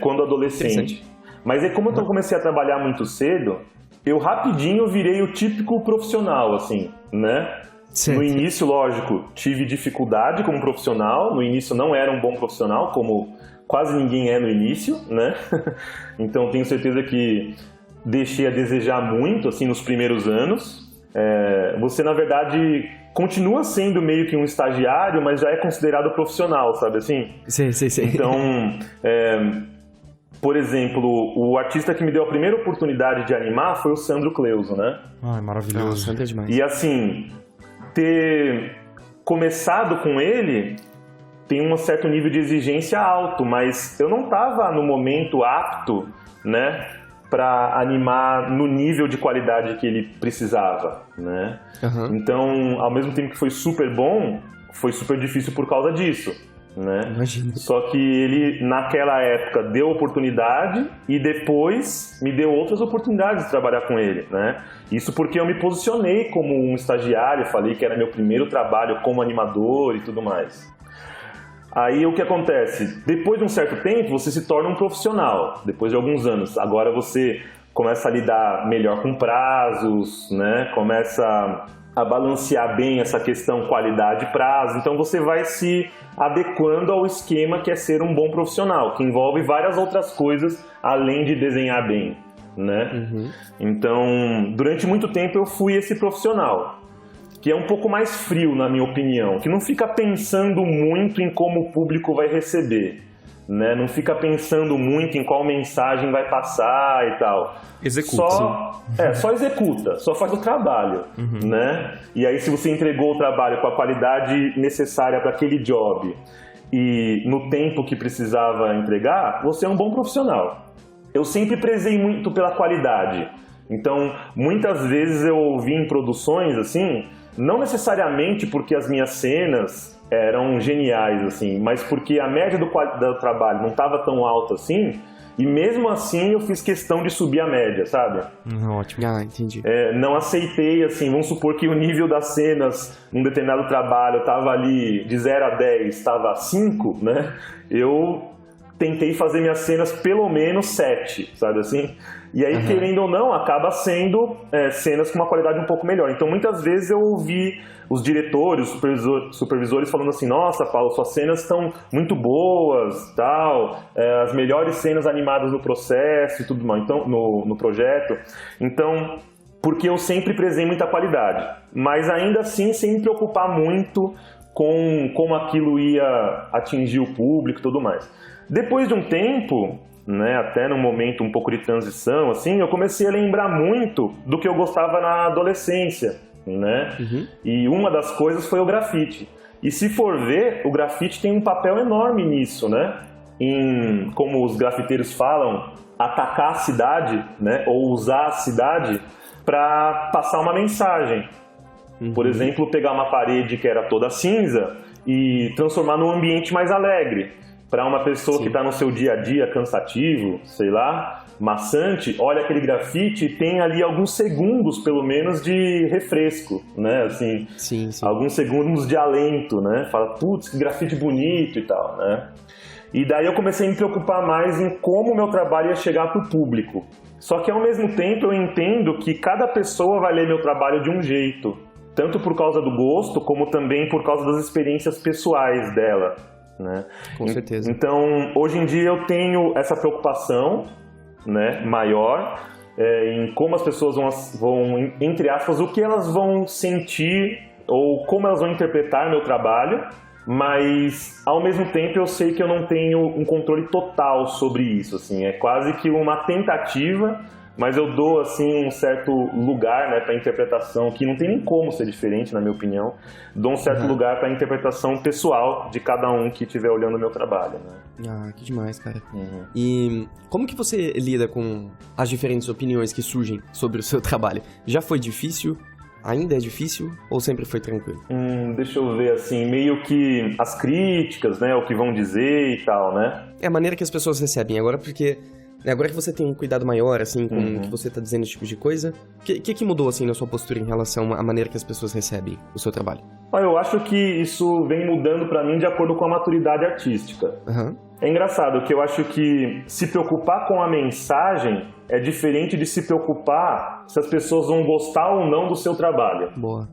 Quando adolescente. Mas aí, como eu comecei a trabalhar muito cedo, eu rapidinho virei o típico profissional, assim, né? Certo. No início, lógico, tive dificuldade como profissional. No início não era um bom profissional, como quase ninguém é no início, né? Então tenho certeza que deixei a desejar muito, assim, nos primeiros anos. Você, na verdade, continua sendo meio que um estagiário, mas já é considerado profissional, sabe assim? Sim. Então, por exemplo, o artista que me deu a primeira oportunidade de animar foi o Sandro Cleuso, né? Ai, maravilhoso. Nossa, é demais. E assim... ter começado com ele tem um certo nível de exigência alto, mas eu não estava no momento apto, né, para animar no nível de qualidade que ele precisava, né? Então, ao mesmo tempo que foi super bom, foi super difícil por causa disso, né? Imagina. Só que ele, naquela época, deu oportunidade e depois me deu outras oportunidades de trabalhar com ele, né? Isso porque eu me posicionei como um estagiário, falei que era meu primeiro trabalho como animador e tudo mais. Aí o que acontece? Depois de um certo tempo, você se torna um profissional, depois de alguns anos. Agora você começa a lidar melhor com prazos, né? Começa a balancear bem essa questão qualidade e prazo. Então você vai se adequando ao esquema que é ser um bom profissional, que envolve várias outras coisas além de desenhar bem, né? Então, durante muito tempo eu fui esse profissional, que é um pouco mais frio, na minha opinião, que não fica pensando muito em como o público vai receber, né? Não fica pensando muito em qual mensagem vai passar e tal. Executa. Só executa, só faz o trabalho, né? E aí se você entregou o trabalho com a qualidade necessária para aquele job e no tempo que precisava entregar, você é um bom profissional. Eu sempre prezei muito pela qualidade. Então, muitas vezes eu ouvi em produções, assim, não necessariamente porque as minhas cenas eram geniais, assim, mas porque a média do trabalho não estava tão alta assim, e mesmo assim eu fiz questão de subir a média, sabe? Ótimo. Ah, entendi. Não aceitei, assim, vamos supor que o nível das cenas num determinado trabalho estava ali de 0 a 10, estava a 5, né? Eu tentei fazer minhas cenas pelo menos 7, sabe assim? E aí, querendo ou não, acaba sendo cenas com uma qualidade um pouco melhor. Então, muitas vezes eu ouvi os diretores, os supervisores falando assim: nossa, Paulo, suas cenas estão muito boas, tal, as melhores cenas animadas no processo e tudo mais, então, no projeto. Então, porque eu sempre prezei muita qualidade, mas ainda assim sem me preocupar muito com como aquilo ia atingir o público e tudo mais. Depois de um tempo, né, até num momento um pouco de transição, assim, eu comecei a lembrar muito do que eu gostava na adolescência, né? E uma das coisas foi o grafite. E se for ver, o grafite tem um papel enorme nisso, né? Em, como os grafiteiros falam, atacar a cidade, né? Ou usar a cidade para passar uma mensagem. Por exemplo, pegar uma parede que era toda cinza e transformar num ambiente mais alegre. Para uma pessoa que está no seu dia a dia cansativo, sei lá, maçante, olha aquele grafite e tem ali alguns segundos, pelo menos, de refresco, né? Assim, Sim. alguns segundos de alento, né? Fala, putz, que grafite bonito e tal, né? E daí eu comecei a me preocupar mais em como o meu trabalho ia chegar para o público. Só que, ao mesmo tempo, eu entendo que cada pessoa vai ler meu trabalho de um jeito. Tanto por causa do gosto, como também por causa das experiências pessoais dela. Né? Com certeza. Então, hoje em dia eu tenho essa preocupação, né, maior em como as pessoas vão, entre aspas, o que elas vão sentir ou como elas vão interpretar meu trabalho, mas ao mesmo tempo eu sei que eu não tenho um controle total sobre isso, assim, é quase que uma tentativa, mas eu dou assim um certo lugar, né, para interpretação, que não tem nem como ser diferente, na minha opinião. Dou um certo lugar para interpretação pessoal de cada um que estiver olhando o meu trabalho, né? Ah, que demais, cara. E como que você lida com as diferentes opiniões que surgem sobre o seu trabalho? Já foi difícil? Ainda é difícil? Ou sempre foi tranquilo? Deixa eu ver, assim, meio que as críticas, né, o que vão dizer e tal, né? É a maneira que as pessoas recebem agora, porque agora que você tem um cuidado maior, assim, com o que você tá dizendo, esse tipo de coisa, o que mudou, assim, na sua postura em relação à maneira que as pessoas recebem o seu trabalho? Eu acho que isso vem mudando pra mim de acordo com a maturidade artística. É engraçado que eu acho que se preocupar com a mensagem é diferente de se preocupar se as pessoas vão gostar ou não do seu trabalho. Boa.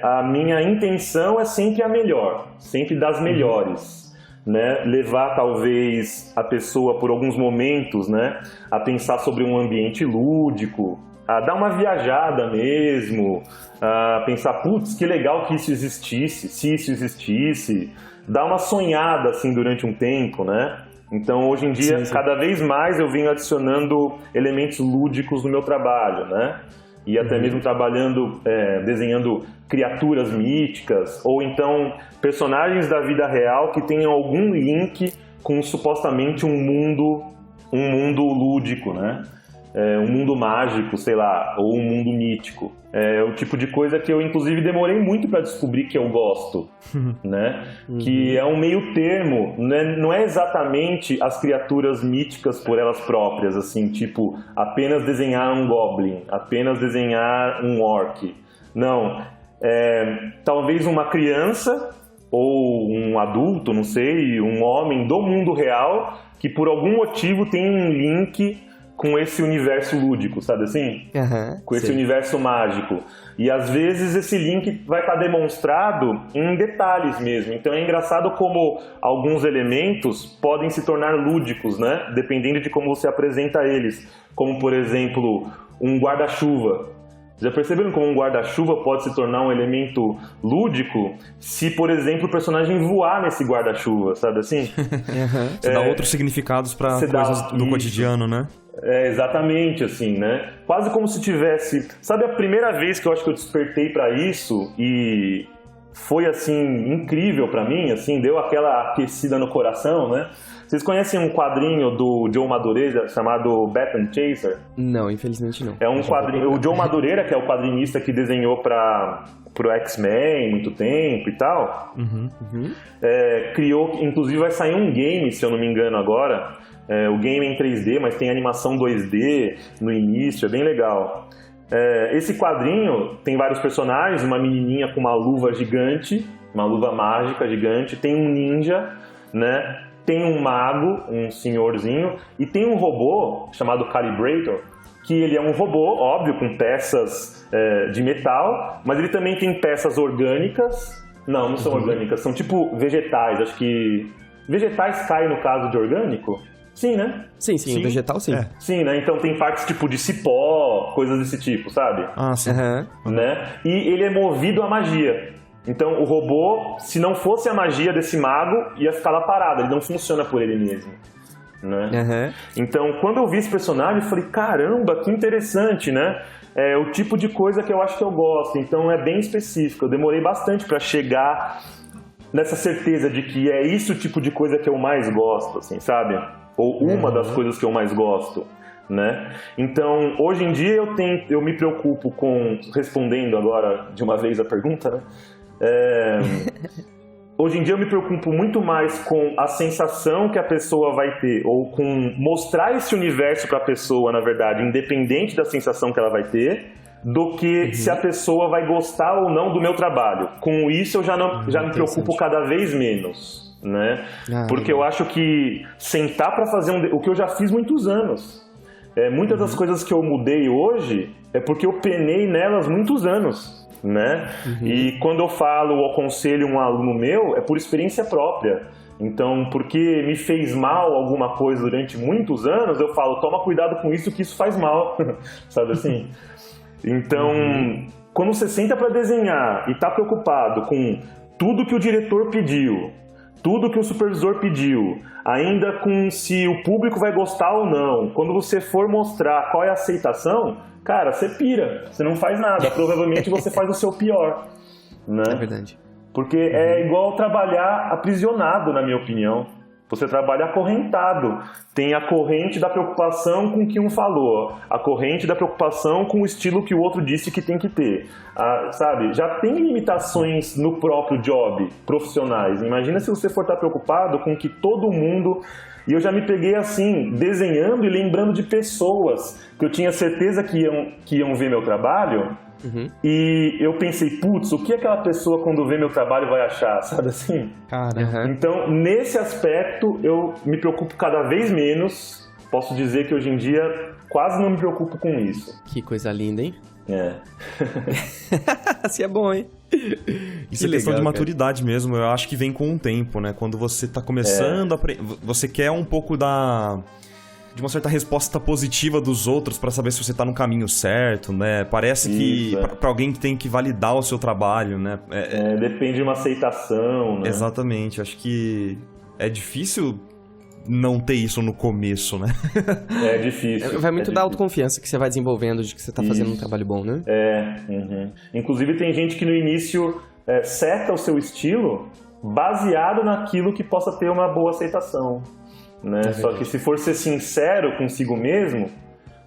A minha intenção é sempre a melhor, sempre das melhores. Né, levar talvez a pessoa por alguns momentos, né, a pensar sobre um ambiente lúdico, a dar uma viajada mesmo, a pensar, putz, que legal que isso existisse, se isso existisse, dar uma sonhada assim durante um tempo, né? Então hoje em dia, cada vez mais eu venho adicionando elementos lúdicos no meu trabalho, né? E até mesmo trabalhando, desenhando criaturas míticas, ou então personagens da vida real que tenham algum link com supostamente um mundo lúdico, né? um mundo mágico, sei lá, ou um mundo mítico. É o tipo de coisa que eu, inclusive, demorei muito para descobrir que eu gosto, né? Que é um meio termo, né? Não é exatamente as criaturas míticas por elas próprias, assim, tipo, apenas desenhar um goblin, apenas desenhar um orc. Não, talvez uma criança ou um adulto, não sei, um homem do mundo real que por algum motivo tem um link com esse universo lúdico, sabe assim? Com esse universo mágico. E às vezes esse link vai estar demonstrado em detalhes mesmo. Então é engraçado como alguns elementos podem se tornar lúdicos, né? Dependendo de como você apresenta eles. Como, por exemplo, um guarda-chuva. Já perceberam como um guarda-chuva pode se tornar um elemento lúdico se, por exemplo, o personagem voar nesse guarda-chuva, sabe assim? Você dá outros significados para coisas do cotidiano, né? Exatamente, assim, né? Quase como se tivesse... Sabe a primeira vez que eu acho que eu despertei pra isso e foi, assim, incrível pra mim, assim, deu aquela aquecida no coração, né? Vocês conhecem um quadrinho do Joe Madureira chamado Baton Chaser? Não, infelizmente não. É um quadrinho... O Joe Madureira, que é o quadrinista que desenhou pro X-Men muito tempo e tal, criou... Inclusive vai sair um game, se eu não me engano agora... o game é em 3D, mas tem animação 2D no início, é bem legal. Esse quadrinho tem vários personagens, uma menininha com uma luva gigante, uma luva mágica gigante, tem um ninja, né? Tem um mago, um senhorzinho, e tem um robô chamado Calibrator, que ele é um robô, óbvio, com peças de metal, mas ele também tem peças orgânicas. Não são orgânicas, são tipo vegetais, acho que... Vegetais caem no caso de orgânico? Sim, né? Sim, o vegetal sim. Sim, né? Então tem partes tipo de cipó, coisas desse tipo, sabe? Ah, sim. Né? E ele é movido à magia. Então o robô, se não fosse a magia desse mago, ia ficar lá parado, ele não funciona por ele mesmo. Né? Então quando eu vi esse personagem, eu falei, caramba, que interessante, né? É o tipo de coisa que eu acho que eu gosto, então é bem específico. Eu demorei bastante pra chegar nessa certeza de que é isso o tipo de coisa que eu mais gosto, assim, sabe? Ou uma das coisas que eu mais gosto, né? Então, hoje em dia eu me preocupo com... Respondendo agora de uma vez a pergunta, né? Hoje em dia eu me preocupo muito mais com a sensação que a pessoa vai ter, ou com mostrar esse universo para a pessoa, na verdade, independente da sensação que ela vai ter, do que se a pessoa vai gostar ou não do meu trabalho. Com isso eu já me preocupo cada vez menos. Né? Porque eu acho que sentar para fazer o que eu já fiz muitos anos. Muitas das coisas que eu mudei hoje é porque eu penei nelas muitos anos, né? E quando eu falo ou aconselho um aluno meu, é por experiência própria. Então, porque me fez mal alguma coisa durante muitos anos, eu falo, toma cuidado com isso que isso faz mal, sabe assim? Então, quando você senta para desenhar e tá preocupado com tudo que o diretor pediu, tudo que o supervisor pediu, ainda com se o público vai gostar ou não, quando você for mostrar qual é a aceitação, cara, você pira, você não faz nada, provavelmente você faz o seu pior, né? É verdade. Porque é igual trabalhar aprisionado, na minha opinião. Você trabalha acorrentado. Tem a corrente da preocupação com o que um falou, a corrente da preocupação com o estilo que o outro disse que tem que ter. Sabe? Já tem limitações no próprio job, profissionais. Imagina se você for estar preocupado com que todo mundo... E eu já me peguei assim, desenhando e lembrando de pessoas que eu tinha certeza que iam ver meu trabalho. E eu pensei, putz, o que aquela pessoa quando vê meu trabalho vai achar, sabe assim? Então, nesse aspecto, eu me preocupo cada vez menos. Posso dizer que hoje em dia quase não me preocupo com isso. Que coisa linda, hein? Assim é bom, hein? Isso é questão de maturidade mesmo. Eu acho que vem com o tempo, né? Quando você tá começando você quer um pouco de uma certa resposta positiva dos outros pra saber se você tá no caminho certo, né? Parece que pra alguém que tem que validar o seu trabalho, né? Depende de uma aceitação, né? Exatamente. Acho que é difícil não ter isso no começo, né? É difícil. Vai muito da autoconfiança que você vai desenvolvendo de que você tá fazendo um trabalho bom, né? Inclusive tem gente que no início seta o seu estilo baseado naquilo que possa ter uma boa aceitação. Né? Só que se for ser sincero consigo mesmo,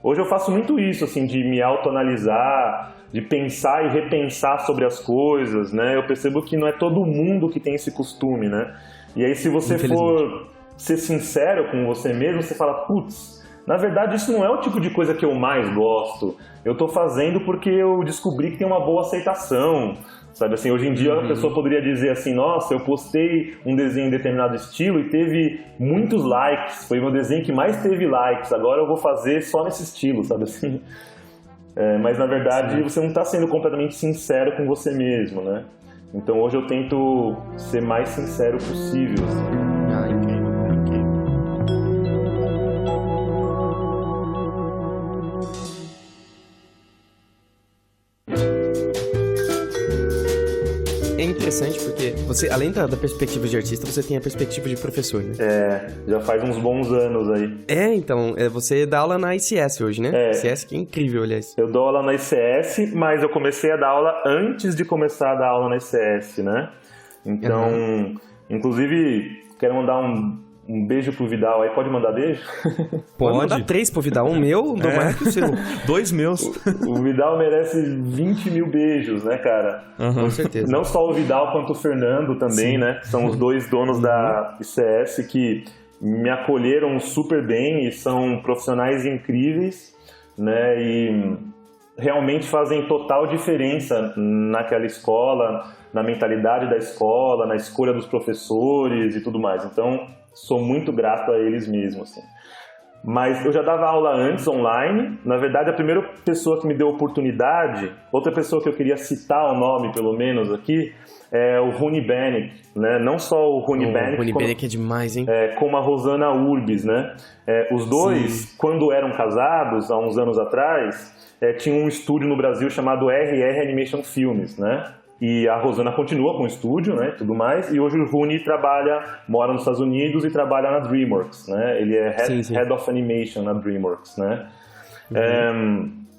Hoje eu faço muito isso, assim, de me autoanalisar, de pensar e repensar sobre as coisas, né? Eu percebo que não é todo mundo que tem esse costume, né? E aí, se você for ser sincero com você mesmo, você fala, putz, na verdade isso não é o tipo de coisa que eu mais gosto. Eu tô fazendo porque eu descobri que tem uma boa aceitação, sabe? Assim, hoje em dia a pessoa poderia dizer assim, nossa, eu postei um desenho em determinado estilo e teve muitos likes, foi o meu desenho que mais teve likes, agora eu vou fazer só nesse estilo, sabe assim? Mas na verdade você não está sendo completamente sincero com você mesmo, né? Então hoje eu tento ser mais sincero possível, assim. Incrível. É interessante porque você, além da perspectiva de artista, você tem a perspectiva de professor, né? Já faz uns bons anos aí. Então, você dá aula na ICS hoje, né? ICS que é incrível, aliás. Eu dou aula na ICS, mas eu comecei a dar aula antes de começar a dar aula na ICS, né? Então, inclusive, quero mandar um beijo pro Vidal aí. Pode mandar beijo? Pode mandar 3 pro Vidal. Um meu, do mais que o seu. 2 meus. O Vidal merece 20 mil beijos, né, cara? Com certeza. Não só o Vidal quanto o Fernando também, né? São os dois donos da ICS que me acolheram super bem e são profissionais incríveis, né? E realmente fazem total diferença naquela escola, na mentalidade da escola, na escolha dos professores e tudo mais. Então, sou muito grato a eles mesmo, assim. Mas eu já dava aula antes, online. Na verdade, a primeira pessoa que me deu oportunidade, outra pessoa que eu queria citar o nome, pelo menos, aqui, é o Runi Bennett, né? Não só o Runi Bennett, Runi Bennett é demais, hein? Como a Rosana Urbis, né? Os dois, quando eram casados, há uns anos atrás, tinham um estúdio no Brasil chamado RR Animation Films, né? E a Rosana continua com o estúdio, né, tudo mais, e hoje o Runi mora nos Estados Unidos e trabalha na DreamWorks, né, ele é Head of Animation na DreamWorks, né.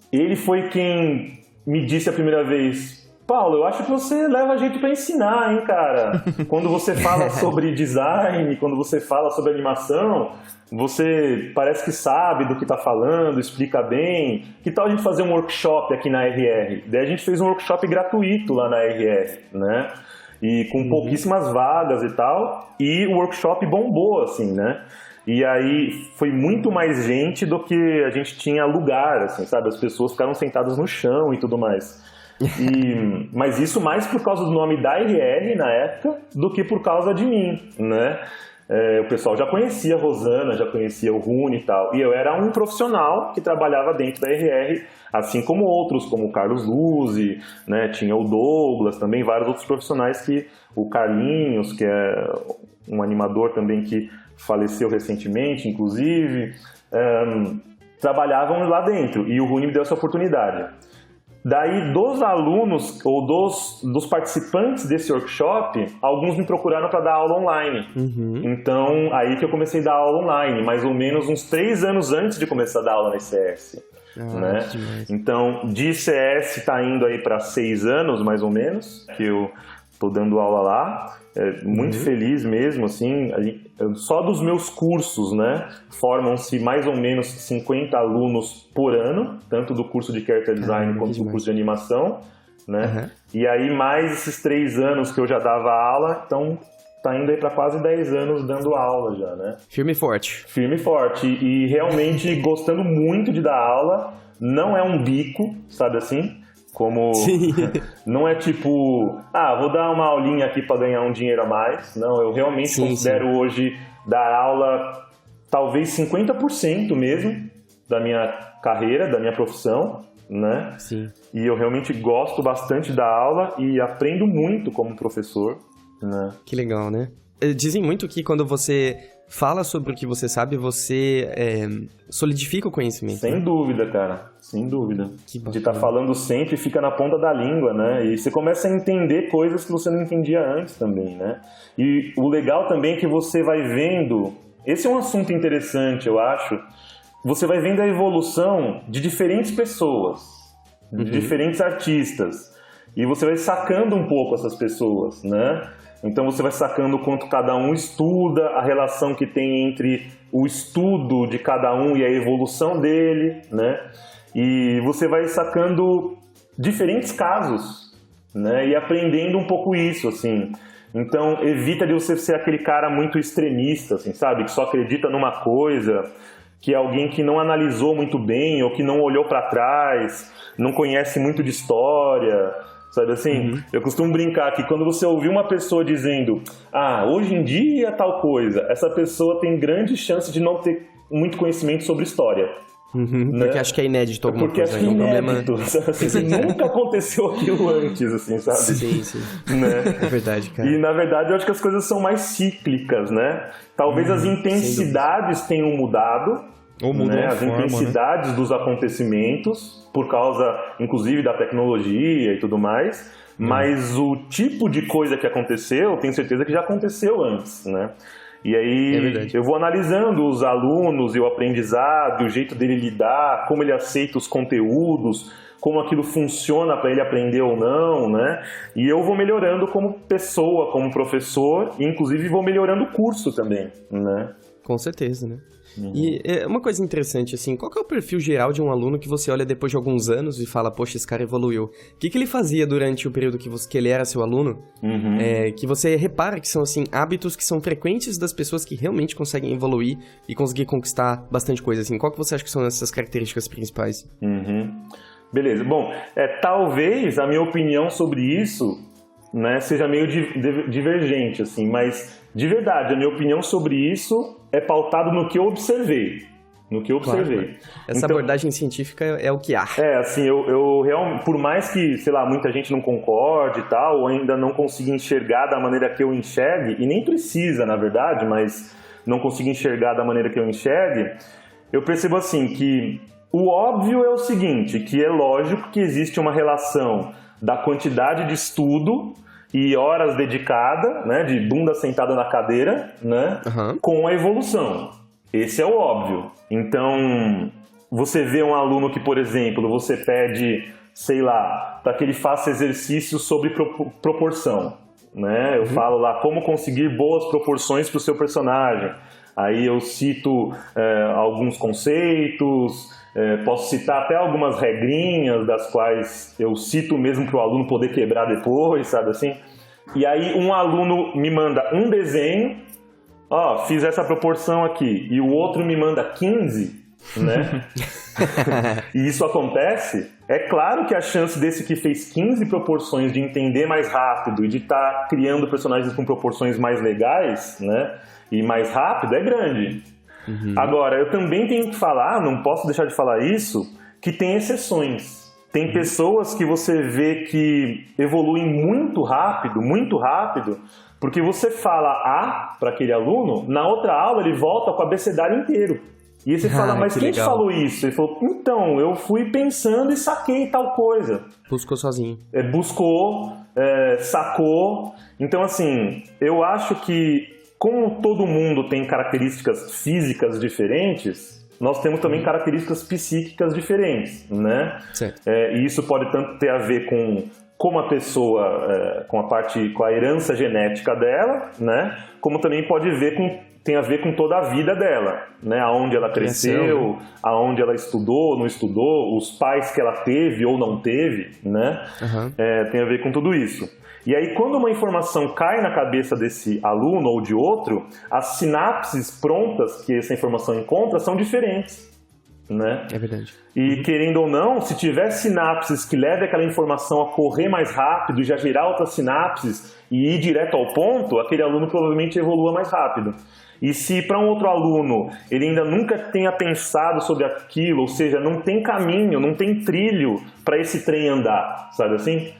Ele foi quem me disse a primeira vez, Paulo, eu acho que você leva jeito pra ensinar, hein, cara. Quando você fala sobre design, quando você fala sobre animação, você parece que sabe do que tá falando, explica bem. Que tal a gente fazer um workshop aqui na RR? Daí a gente fez um workshop gratuito lá na RR, né? E com pouquíssimas vagas e tal. E o workshop bombou, assim, né? E aí foi muito mais gente do que a gente tinha lugar, assim, sabe? As pessoas ficaram sentadas no chão e tudo mais. Mas isso mais por causa do nome da RR na época do que por causa de mim, né? O pessoal já conhecia a Rosana, já conhecia o Runi e tal. E eu era um profissional que trabalhava dentro da RR, assim como outros, como o Carlos Luzzi, né? Tinha o Douglas, também vários outros profissionais o Carlinhos, que é um animador também que faleceu recentemente, inclusive, trabalhavam lá dentro. E o Runi me deu essa oportunidade. Daí, dos alunos ou dos participantes desse workshop, alguns me procuraram para dar aula online. Então, aí que eu comecei a dar aula online, mais ou menos uns 3 anos antes de começar a dar aula na ICS. Né? Então, de ICS está indo aí para 6 anos, mais ou menos, que eu estou dando aula lá. Muito feliz mesmo, assim, só dos meus cursos, né, formam-se mais ou menos 50 alunos por ano, tanto do curso de Character Design quanto do curso de animação, né, e aí mais esses 3 anos que eu já dava aula, então tá indo aí para quase 10 anos dando aula já, né. Firme e forte. Firme e forte, e realmente gostando muito de dar aula, não é um bico, sabe assim? Como não é tipo, vou dar uma aulinha aqui para ganhar um dinheiro a mais. Não, eu realmente considero hoje dar aula talvez 50% mesmo da minha carreira, da minha profissão, né? Sim. E eu realmente gosto bastante da aula e aprendo muito como professor, né? Que legal, né? Dizem muito que quando você fala sobre o que você sabe, você solidifica o conhecimento. Sem dúvida, cara. Sem dúvida. De estar falando sempre fica na ponta da língua, né? E você começa a entender coisas que você não entendia antes também, né? E o legal também é que você vai vendo... Esse é um assunto interessante, eu acho. Você vai vendo a evolução de diferentes pessoas, de diferentes artistas. e você vai sacando um pouco essas pessoas, né? Então você vai sacando quanto cada um estuda, a relação que tem entre o estudo de cada um e a evolução dele, né? E você vai sacando diferentes casos, né? E aprendendo um pouco isso, assim. Então evita de você ser aquele cara muito extremista, assim, sabe? Que só acredita numa coisa, que é alguém que não analisou muito bem ou que não olhou para trás, não conhece muito de história, sabe assim? Eu costumo brincar que quando você ouvir uma pessoa dizendo hoje em dia tal coisa, essa pessoa tem grande chance de não ter muito conhecimento sobre história. Né? Porque acho que é inédito alguma porque coisa. Porque acho que é inédito. Problema... Assim, nunca aconteceu aquilo antes, assim, sabe? Sim. Né? É verdade, cara. E, na verdade, eu acho que as coisas são mais cíclicas, né? Talvez as intensidades tenham mudado, ou mudou né? a As forma, intensidades dos acontecimentos, por causa, inclusive, da tecnologia e tudo mais, mas o tipo de coisa que aconteceu, tenho certeza que já aconteceu antes, né? E aí eu vou analisando os alunos e o aprendizado, o jeito dele lidar, como ele aceita os conteúdos, como aquilo funciona para ele aprender ou não, né? E eu vou melhorando como pessoa, como professor, e inclusive vou melhorando o curso também, né? Com certeza, né? E uma coisa interessante, assim, qual que é o perfil geral de um aluno que você olha depois de alguns anos e fala, poxa, esse cara evoluiu? O que ele fazia durante o período que ele era seu aluno? Que você repara que são, assim, hábitos que são frequentes das pessoas que realmente conseguem evoluir e conseguir conquistar bastante coisa, assim. Qual que você acha que são essas características principais? Beleza. Bom, talvez a minha opinião sobre isso, né, seja meio divergente, assim, mas de verdade, a minha opinião sobre isso é pautado no que eu observei. Claro. Essa abordagem científica é o que há. Assim, eu realmente, por mais que, sei lá, muita gente não concorde e tal, ou ainda não consiga enxergar da maneira que eu enxergue, e nem precisa, na verdade, mas não consiga enxergar da maneira que eu enxergue, eu percebo assim que o óbvio é o seguinte, que é lógico que existe uma relação da quantidade de estudo e horas dedicadas, né, de bunda sentada na cadeira, né, com a evolução. Esse é o óbvio. Então, você vê um aluno que, por exemplo, você pede, sei lá, para que ele faça exercício sobre proporção, né? Eu falo lá como conseguir boas proporções para o seu personagem. Aí eu cito alguns conceitos, posso citar até algumas regrinhas das quais eu cito mesmo para o aluno poder quebrar depois, sabe assim? E aí um aluno me manda um desenho, fiz essa proporção aqui, e o outro me manda 15, né? E isso acontece, é claro que a chance desse que fez 15 proporções de entender mais rápido e de estar criando personagens com proporções mais legais, né? E mais rápido é grande. Agora, eu também tenho que falar, não posso deixar de falar isso, que tem exceções. Tem pessoas que você vê que evoluem muito rápido, porque você fala A para aquele aluno, na outra aula ele volta com o abecedário inteiro. E aí você fala, mas quem te falou isso? Ele falou, então, eu fui pensando e saquei tal coisa. Buscou sozinho. Buscou, sacou. Então, assim, eu acho que como todo mundo tem características físicas diferentes, nós temos também características psíquicas diferentes, né? E isso pode tanto ter a ver com como a pessoa, com a herança genética dela, né? Como também tem a ver com toda a vida dela, né? Aonde ela cresceu, aonde ela estudou, não estudou, os pais que ela teve ou não teve, né? Tem a ver com tudo isso. E aí, quando uma informação cai na cabeça desse aluno ou de outro, as sinapses prontas que essa informação encontra são diferentes, né? É verdade. E, querendo ou não, se tiver sinapses que levem aquela informação a correr mais rápido e já gerar outras sinapses e ir direto ao ponto, aquele aluno provavelmente evolua mais rápido. E se para um outro aluno ele ainda nunca tenha pensado sobre aquilo, ou seja, não tem caminho, não tem trilho para esse trem andar, sabe assim?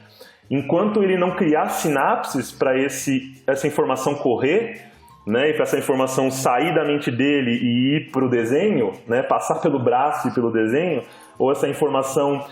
Enquanto ele não criar sinapses para essa informação correr, né, e para essa informação sair da mente dele e ir para o desenho, né, passar pelo braço e pelo desenho, ou essa informação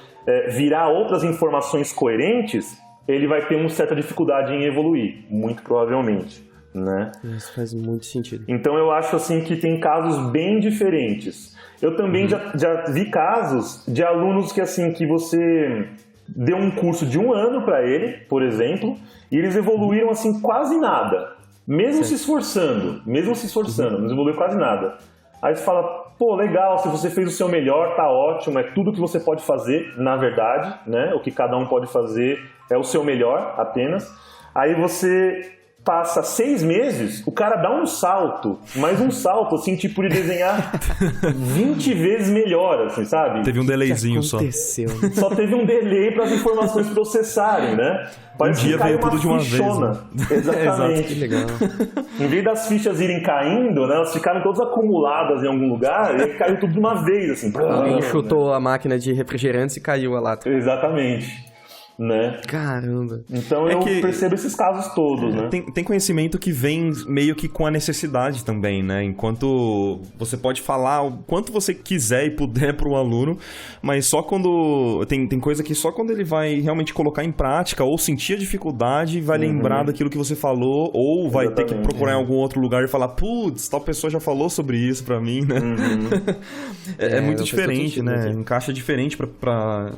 virar outras informações coerentes, ele vai ter uma certa dificuldade em evoluir, muito provavelmente. Né? Isso faz muito sentido. Então eu acho assim que tem casos bem diferentes. Eu também já vi casos de alunos que assim, que você deu um curso de 1 ano para ele, por exemplo, e eles evoluíram assim quase nada. Mesmo se esforçando, não evoluiu quase nada. Aí você fala, pô, legal, se você fez o seu melhor, tá ótimo, é tudo que você pode fazer, na verdade, né? O que cada um pode fazer é o seu melhor, apenas. Aí você passa 6 meses, o cara dá um salto, mais um salto, assim, tipo de desenhar 20 vezes melhor, assim, sabe? Teve um delayzinho só. Só teve um delay para as informações processarem, né? Parece dia veio tudo de uma fichona. vez. Né? Exatamente. Exato, que legal. Em vez das fichas irem caindo, né? Elas ficaram todas acumuladas em algum lugar e caiu tudo de uma vez, assim. Alguém chutou a máquina de refrigerantes e caiu a lata. Exatamente. Né? Caramba. Então eu percebo esses casos todos, né? Tem conhecimento que vem meio que com a necessidade também, né? Enquanto você pode falar o quanto você quiser e puder para o aluno, mas só quando... Tem coisa que só quando ele vai realmente colocar em prática ou sentir a dificuldade, vai lembrar daquilo que você falou, ou vai ter que procurar em algum outro lugar e falar, putz, tal pessoa já falou sobre isso para mim, né? É muito diferente, né? Encaixa diferente para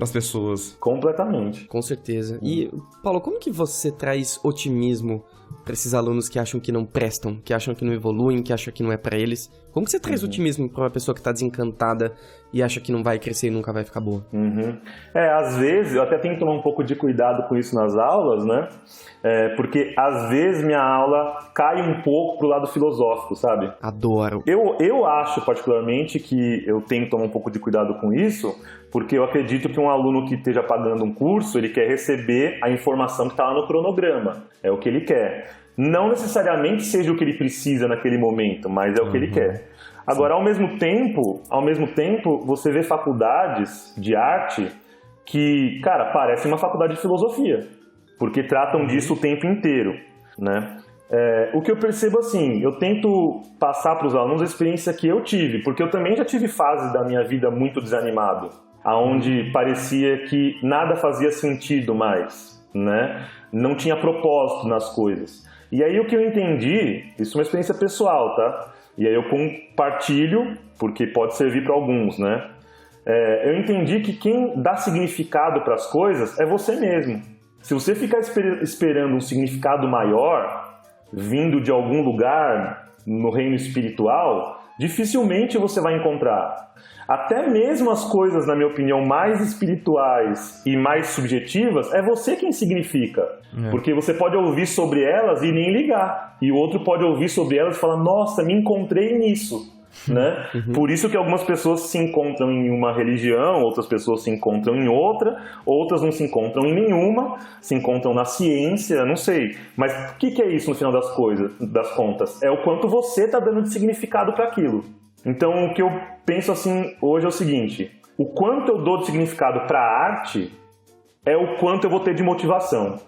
as pessoas. Completamente. Com certeza. E, Paulo, como que você traz otimismo para esses alunos que acham que não prestam, que acham que não evoluem, que acham que não é para eles? Como que você traz otimismo para uma pessoa que tá desencantada e acha que não vai crescer e nunca vai ficar boa? Às vezes, eu até tenho que tomar um pouco de cuidado com isso nas aulas, né? Porque às vezes minha aula cai um pouco pro lado filosófico, sabe? Adoro. Eu acho particularmente que eu tenho que tomar um pouco de cuidado com isso, porque eu acredito que um aluno que esteja pagando um curso, ele quer receber a informação que está lá no cronograma. É o que ele quer. Não necessariamente seja o que ele precisa naquele momento, mas é o que ele quer. Agora, ao mesmo tempo, você vê faculdades de arte que, cara, parecem uma faculdade de filosofia, porque tratam disso o tempo inteiro, né? O que eu percebo, assim, eu tento passar para os alunos a experiência que eu tive, porque eu também já tive fases da minha vida muito desanimado, aonde parecia que nada fazia sentido mais, né? Não tinha propósito nas coisas. E aí o que eu entendi, isso é uma experiência pessoal, tá? E aí eu compartilho, porque pode servir para alguns, né? Eu entendi que quem dá significado para as coisas é você mesmo. Se você ficar esperando um significado maior, vindo de algum lugar no reino espiritual, dificilmente você vai encontrar. Até mesmo as coisas, na minha opinião, mais espirituais e mais subjetivas, é você quem significa. Porque você pode ouvir sobre elas e nem ligar. E o outro pode ouvir sobre elas e falar, nossa, me encontrei nisso. Né? Por isso que algumas pessoas se encontram em uma religião, outras pessoas se encontram em outra, outras não se encontram em nenhuma, se encontram na ciência, não sei. Mas o que é isso no final das contas? É o quanto você está dando de significado para aquilo. Então o que eu penso assim hoje é o seguinte, o quanto eu dou de significado para a arte é o quanto eu vou ter de motivação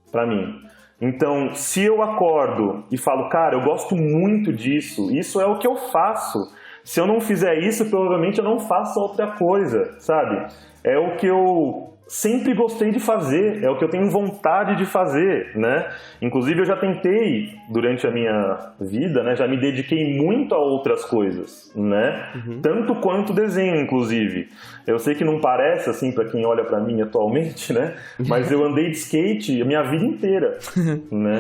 para mim. Então, se eu acordo e falo, cara, eu gosto muito disso, isso é o que eu faço. Se eu não fizer isso, provavelmente eu não faço outra coisa, sabe? É o que eu sempre gostei de fazer, é o que eu tenho vontade de fazer, né? Inclusive, eu já tentei, durante a minha vida, né? Já me dediquei muito a outras coisas, né? Tanto quanto desenho, inclusive. Eu sei que não parece, assim, pra quem olha pra mim atualmente, né? Mas eu andei de skate a minha vida inteira, né?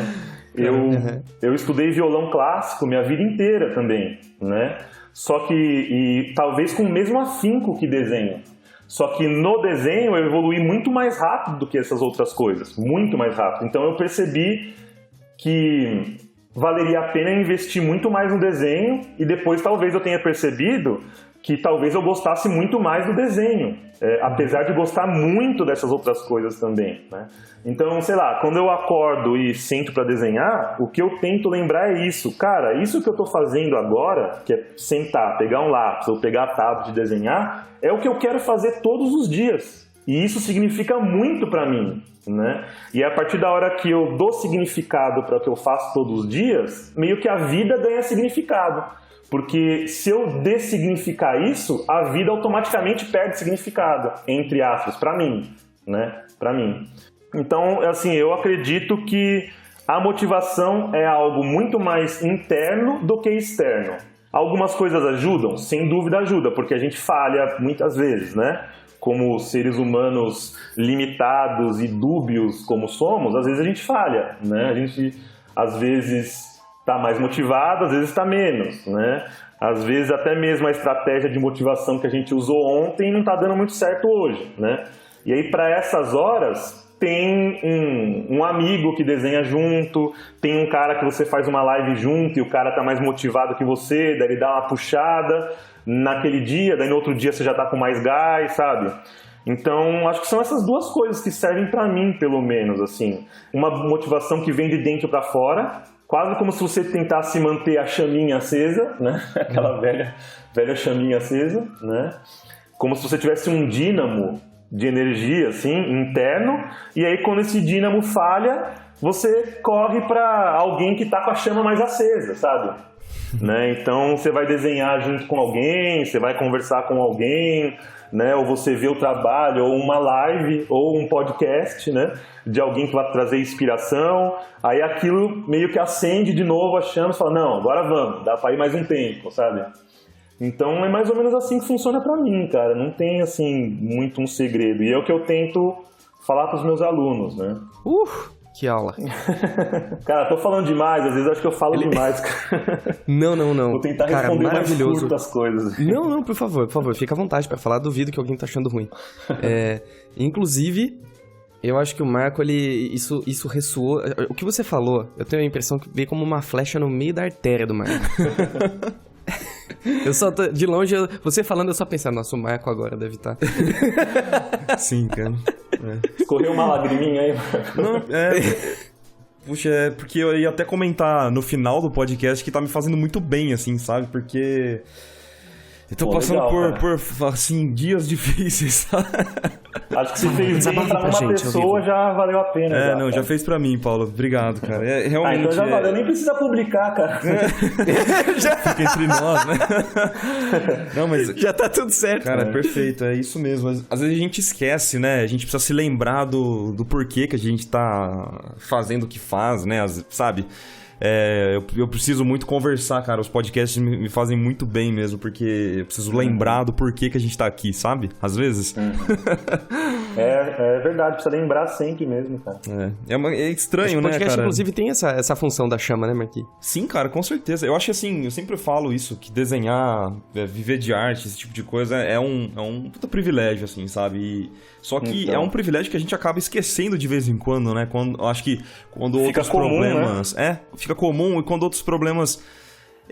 Eu estudei violão clássico minha vida inteira também, né? Só que, e talvez com o mesmo afinco que desenho. Só que no desenho eu evoluí muito mais rápido do que essas outras coisas, muito mais rápido. Então eu percebi que valeria a pena investir muito mais no desenho e depois talvez eu tenha percebido que talvez eu gostasse muito mais do desenho, apesar de gostar muito dessas outras coisas também, né? Então, sei lá, quando eu acordo e sento para desenhar, o que eu tento lembrar é isso. Cara, isso que eu tô fazendo agora, que é sentar, pegar um lápis ou pegar a tablet e desenhar, é o que eu quero fazer todos os dias. E isso significa muito para mim, né? E a partir da hora que eu dou significado para o que eu faço todos os dias, meio que a vida ganha significado. Porque se eu dessignificar isso, a vida automaticamente perde significado, entre aspas, para mim, né? Para mim. Então, assim, eu acredito que a motivação é algo muito mais interno do que externo. Algumas coisas ajudam? Sem dúvida ajuda, porque a gente falha muitas vezes, né? como seres humanos limitados e dúbios como somos, às vezes a gente falha, né? A gente, às vezes, está mais motivado, às vezes está menos, né? Às vezes até mesmo a estratégia de motivação que a gente usou ontem não está dando muito certo hoje, né? E aí, para essas horas, tem um amigo que desenha junto, tem um cara que você faz uma live junto e o cara tá mais motivado que você, daí ele dá uma puxada naquele dia, daí no outro dia você já tá com mais gás, sabe? Então, acho que são essas duas coisas que servem pra mim, pelo menos, assim. Uma motivação que vem de dentro pra fora, quase como se você tentasse manter a chaminha acesa, né? Aquela velha chaminha acesa, né? Como se você tivesse um dínamo de energia, assim, interno, e aí quando esse dínamo falha, você corre para alguém que tá com a chama mais acesa, sabe? Né? Então você vai desenhar junto com alguém, você vai conversar com alguém, né? Ou você vê o trabalho, ou uma live, ou um podcast, né? De alguém que vai trazer inspiração, aí aquilo meio que acende de novo a chama e fala, não, agora vamos, dá para ir mais um tempo, sabe? Então é mais ou menos assim que funciona pra mim, cara. Não tem, assim, muito um segredo. E é o que eu tento falar pros meus alunos, né? Que aula. Cara, tô falando demais. Às vezes acho que eu falo demais. Não. Vou tentar cara, responder mais maravilhoso. curto as coisas. Não, por favor. Fica à vontade pra falar. Duvido que alguém tá achando ruim. Inclusive, eu acho que o Marco, isso ressoou. O que você falou, eu tenho a impressão que veio como uma flecha no meio da artéria do Marco. Eu só tô, de longe, você falando, eu só pensando, nossa, o Marco agora deve estar. Sim, cara. Escorreu uma lagriminha aí, Marco. Não, puxa, porque eu ia até comentar no final do podcast que tá me fazendo muito bem, assim, sabe? Porque eu tô passando legal, por, assim, dias difíceis, sabe? Acho que se fez bem pra uma pessoa, já valeu a pena. Já fez pra mim, Paulo. Obrigado, cara. Realmente, então já valeu. Nem precisa publicar, cara. Fica entre nós, né? Não, mas já tá tudo certo. Cara, é perfeito. É isso mesmo. Às vezes a gente esquece, né? A gente precisa se lembrar do porquê que a gente tá fazendo o que faz, né? Sabe? Eu preciso muito conversar, cara. Os podcasts me fazem muito bem mesmo, porque eu preciso lembrar do porquê que a gente tá aqui, sabe? Às vezes. É verdade, precisa lembrar sempre mesmo, cara. É estranho, né, cara? O podcast, inclusive, tem essa função da chama, né, Marquinhos? Sim, cara, com certeza. Eu acho que, assim, eu sempre falo isso, que desenhar, viver de arte, esse tipo de coisa, é um puta privilégio, assim, sabe? Só que então, é um privilégio que a gente acaba esquecendo de vez em quando, né? Eu acho que quando outros problemas... Né? Fica comum, e quando outros problemas...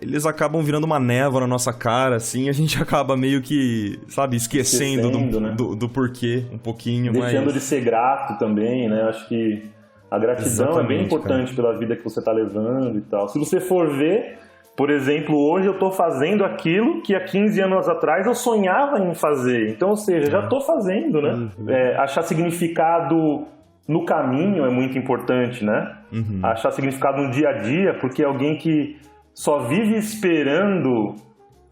Eles acabam virando uma névoa na nossa cara, assim, a gente acaba meio que, sabe, esquecendo né? do porquê um pouquinho. Deixando de ser grato também, né? Acho que a gratidão é bem importante, cara, pela vida que você tá levando e tal. Se você for ver, por exemplo, hoje eu tô fazendo aquilo que há 15 anos atrás eu sonhava em fazer. Então, ou seja, já tô fazendo, né? Achar significado no caminho é muito importante, né? Achar significado no dia a dia, porque alguém que só vive esperando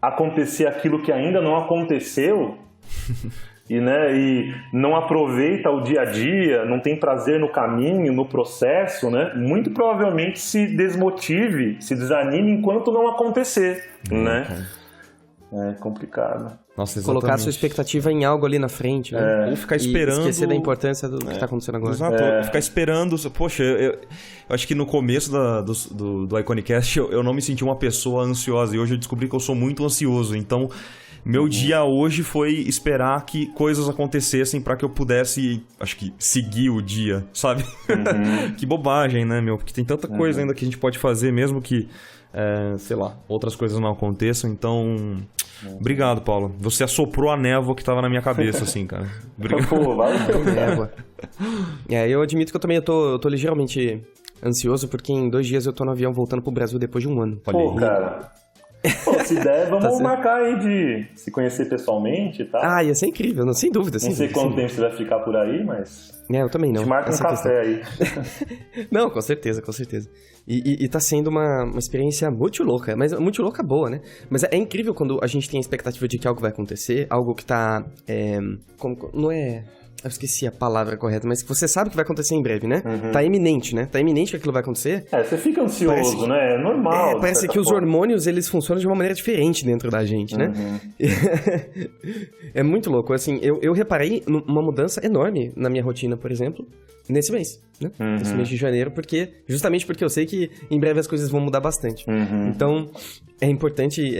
acontecer aquilo que ainda não aconteceu e não aproveita o dia a dia, não tem prazer no caminho, no processo, né? Muito provavelmente se desmotive, se desanime enquanto não acontecer, né? É complicado. Nossa, colocar a sua expectativa em algo ali na frente, né? Ou ficar esperando... E esquecer da importância do que tá acontecendo agora. Exato, ficar esperando... Poxa, eu acho que no começo do Iconicast eu não me senti uma pessoa ansiosa, e hoje eu descobri que eu sou muito ansioso, então... Meu dia hoje foi esperar que coisas acontecessem pra que eu pudesse, acho que, seguir o dia, sabe? Que bobagem, né, meu? Porque tem tanta coisa ainda que a gente pode fazer, mesmo que, sei lá, outras coisas não aconteçam. Então, obrigado, Paulo. Você assoprou a névoa que tava na minha cabeça, assim, cara. Obrigado. Pô, valeu, névoa. Eu admito que eu também tô ligeiramente ansioso, porque em 2 dias eu tô no avião voltando pro Brasil depois de 1 ano. Pô, cara... Pô, se der, vamos marcar aí de se conhecer pessoalmente, tá? Ia ser incrível, não, sem dúvida. Não sei quanto tempo você vai ficar por aí, mas... Eu também não. A gente marca um café aí. Não, com certeza, com certeza. E tá sendo uma experiência muito louca, mas muito louca boa, né? Mas é incrível quando a gente tem a expectativa de que algo vai acontecer, algo que tá... não é... Eu esqueci a palavra correta, mas que você sabe que vai acontecer em breve, né? Tá iminente, né? Tá imente que aquilo vai acontecer. Você fica ansioso, né? É normal. Parece que os hormônios, eles funcionam de uma maneira diferente dentro da gente, né? É muito louco. Assim, eu reparei uma mudança enorme na minha rotina, por exemplo, nesse mês, né? Nesse mês de janeiro, justamente porque eu sei que em breve as coisas vão mudar bastante. Então, é importante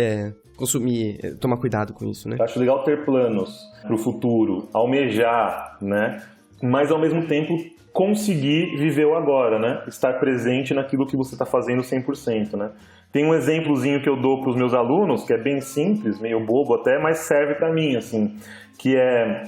consumir, tomar cuidado com isso, né? Eu acho legal ter planos pro futuro, almejar, né? Mas ao mesmo tempo conseguir viver o agora, né? Estar presente naquilo que você está fazendo 100%, né? Tem um exemplozinho que eu dou para os meus alunos, que é bem simples, meio bobo até, mas serve para mim, assim, que é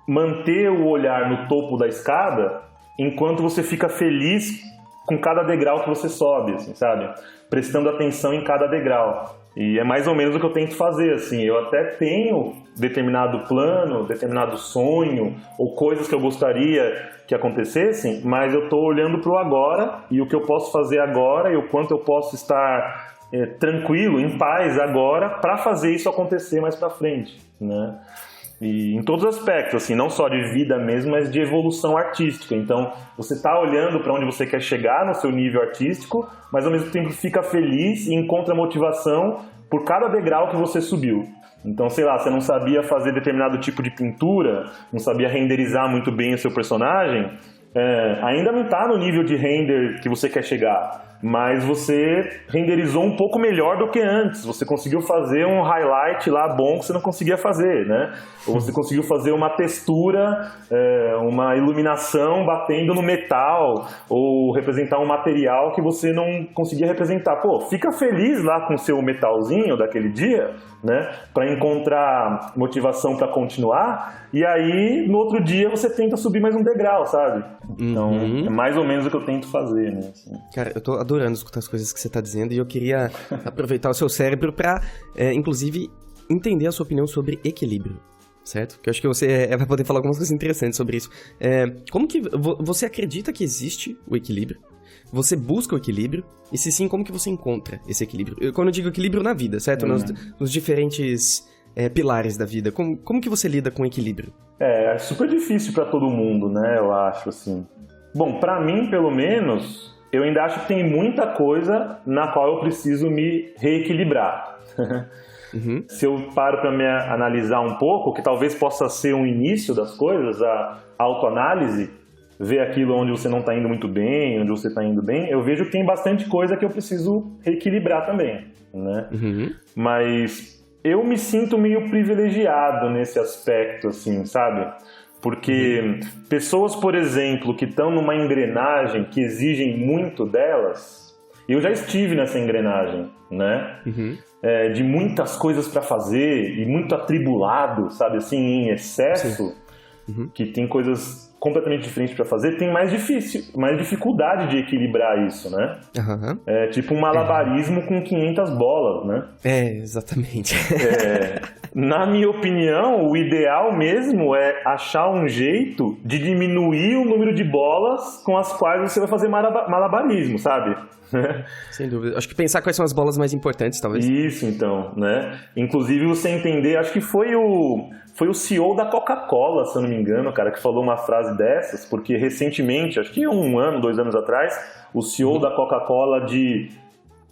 manter o olhar no topo da escada enquanto você fica feliz com cada degrau que você sobe, assim, sabe? Prestando atenção em cada degrau. E é mais ou menos o que eu tento fazer, assim. Eu até tenho determinado plano, determinado sonho, ou coisas que eu gostaria que acontecessem, mas eu tô olhando pro agora e o que eu posso fazer agora e o quanto eu posso estar tranquilo, em paz agora para fazer isso acontecer mais para frente, né? E em todos os aspectos, assim, não só de vida mesmo, mas de evolução artística. Então, você está olhando para onde você quer chegar no seu nível artístico, mas ao mesmo tempo fica feliz e encontra motivação por cada degrau que você subiu. Então, sei lá, você não sabia fazer determinado tipo de pintura, não sabia renderizar muito bem o seu personagem, ainda não está no nível de render que você quer chegar. Mas você renderizou um pouco melhor do que antes. Você conseguiu fazer um highlight lá bom que você não conseguia fazer, né? Ou você conseguiu fazer uma textura, uma iluminação batendo no metal, ou representar um material que você não conseguia representar. Pô, fica feliz lá com o seu metalzinho daquele dia, né? Para encontrar motivação para continuar. E aí, no outro dia, você tenta subir mais um degrau, sabe? Então, é mais ou menos o que eu tento fazer, né? Assim. Cara, eu tô adorando escutar as coisas que você tá dizendo e eu queria aproveitar o seu cérebro pra, inclusive, entender a sua opinião sobre equilíbrio, certo? Que eu acho que você vai poder falar algumas coisas interessantes sobre isso. Como que você acredita que existe o equilíbrio? Você busca o equilíbrio? E se sim, como que você encontra esse equilíbrio? Quando eu digo equilíbrio na vida, certo? Nos diferentes pilares da vida. Como que você lida com o equilíbrio? É super difícil pra todo mundo, né? Eu acho, assim. Bom, pra mim, pelo menos, eu ainda acho que tem muita coisa na qual eu preciso me reequilibrar. Se eu paro para me analisar um pouco, que talvez possa ser um início das coisas, a autoanálise, ver aquilo onde você não está indo muito bem, onde você está indo bem, eu vejo que tem bastante coisa que eu preciso reequilibrar também, né? Mas eu me sinto meio privilegiado nesse aspecto, assim, sabe? Porque pessoas, por exemplo, que estão numa engrenagem que exigem muito delas, eu já estive nessa engrenagem, né? De muitas coisas para fazer e muito atribulado, sabe, assim, em excesso, que tem coisas completamente diferentes para fazer, tem mais dificuldade de equilibrar isso, né? É tipo um malabarismo com 500 bolas, né? Exatamente. Na minha opinião, o ideal mesmo é achar um jeito de diminuir o número de bolas com as quais você vai fazer malabarismo, sabe? Sem dúvida. Acho que pensar quais são as bolas mais importantes, talvez. Isso, então, né? Inclusive, você entender, acho que foi o CEO da Coca-Cola, se eu não me engano, cara, que falou uma frase dessas, porque recentemente, acho que 2 anos atrás, o CEO da Coca-Cola de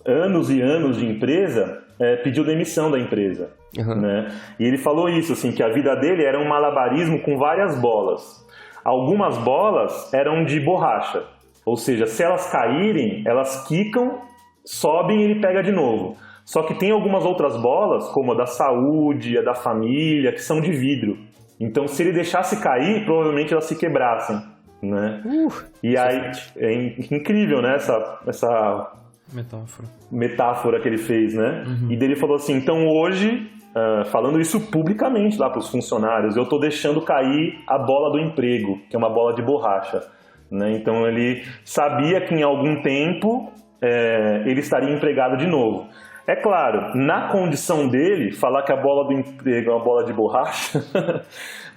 anos e anos de empresa pediu demissão da empresa, né? E ele falou isso, assim, que a vida dele era um malabarismo com várias bolas. Algumas bolas eram de borracha, ou seja, se elas caírem, elas quicam, sobem e ele pega de novo. Só que tem algumas outras bolas, como a da saúde, a da família, que são de vidro. Então, se ele deixasse cair, provavelmente elas se quebrassem, né? E aí, é incrível, né? Essa metáfora que ele fez, né? E daí ele falou assim, então hoje, falando isso publicamente lá para os funcionários, eu estou deixando cair a bola do emprego, que é uma bola de borracha, né? Então, ele sabia que em algum tempo ele estaria empregado de novo. É claro, na condição dele, falar que a bola do emprego é uma bola de borracha,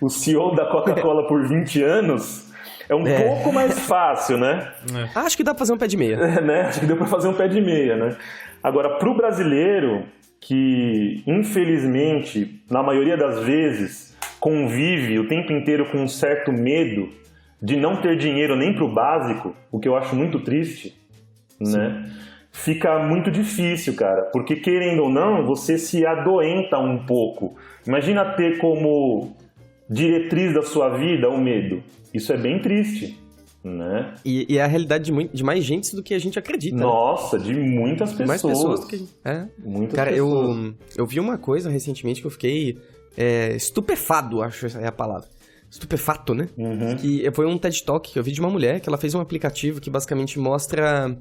o CEO da Coca-Cola por 20 anos, é um pouco mais fácil, né? Acho que dá pra fazer um pé de meia. Né? Acho que deu pra fazer um pé de meia, né? Agora, pro brasileiro, que infelizmente, na maioria das vezes, convive o tempo inteiro com um certo medo de não ter dinheiro nem pro básico, o que eu acho muito triste, né? Fica muito difícil, cara, porque querendo ou não, você se adoenta um pouco. Imagina ter como diretriz da sua vida o medo. Isso é bem triste, né? E é a realidade de mais gente do que a gente acredita. Nossa, de muitas pessoas. Mais pessoas do que a gente... Muitas Cara, pessoas. eu vi uma coisa recentemente que eu fiquei estupefado, acho que é a palavra. Estupefato, né? Que foi um TED Talk que eu vi de uma mulher que ela fez um aplicativo que basicamente mostra...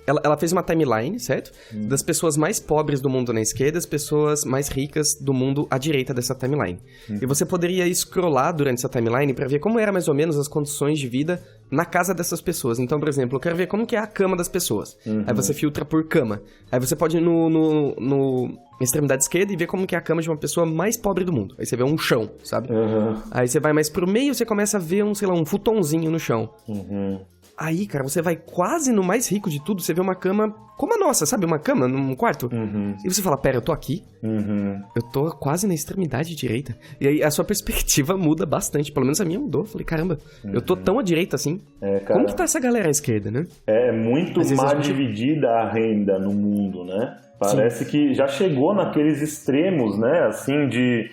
Ela fez uma timeline, certo? Das pessoas mais pobres do mundo na esquerda, as pessoas mais ricas do mundo à direita dessa timeline. E você poderia scrollar durante essa timeline pra ver como era mais ou menos as condições de vida na casa dessas pessoas. Então, por exemplo, eu quero ver como que é a cama das pessoas. Aí você filtra por cama. Aí você pode ir no extremidade esquerda e ver como que é a cama de uma pessoa mais pobre do mundo. Aí você vê um chão, sabe? Aí você vai mais pro meio e você começa a ver um futonzinho no chão. Aí, cara, você vai quase no mais rico de tudo, você vê uma cama como a nossa, sabe? Uma cama num quarto. E você fala, pera, eu tô aqui? Eu tô quase na extremidade direita. E aí a sua perspectiva muda bastante. Pelo menos a minha mudou. Eu falei, caramba, eu tô tão à direita assim. Cara, como que tá essa galera à esquerda, né? É muito mal dividida a renda no mundo, né? Parece que já chegou naqueles extremos, né? Assim, de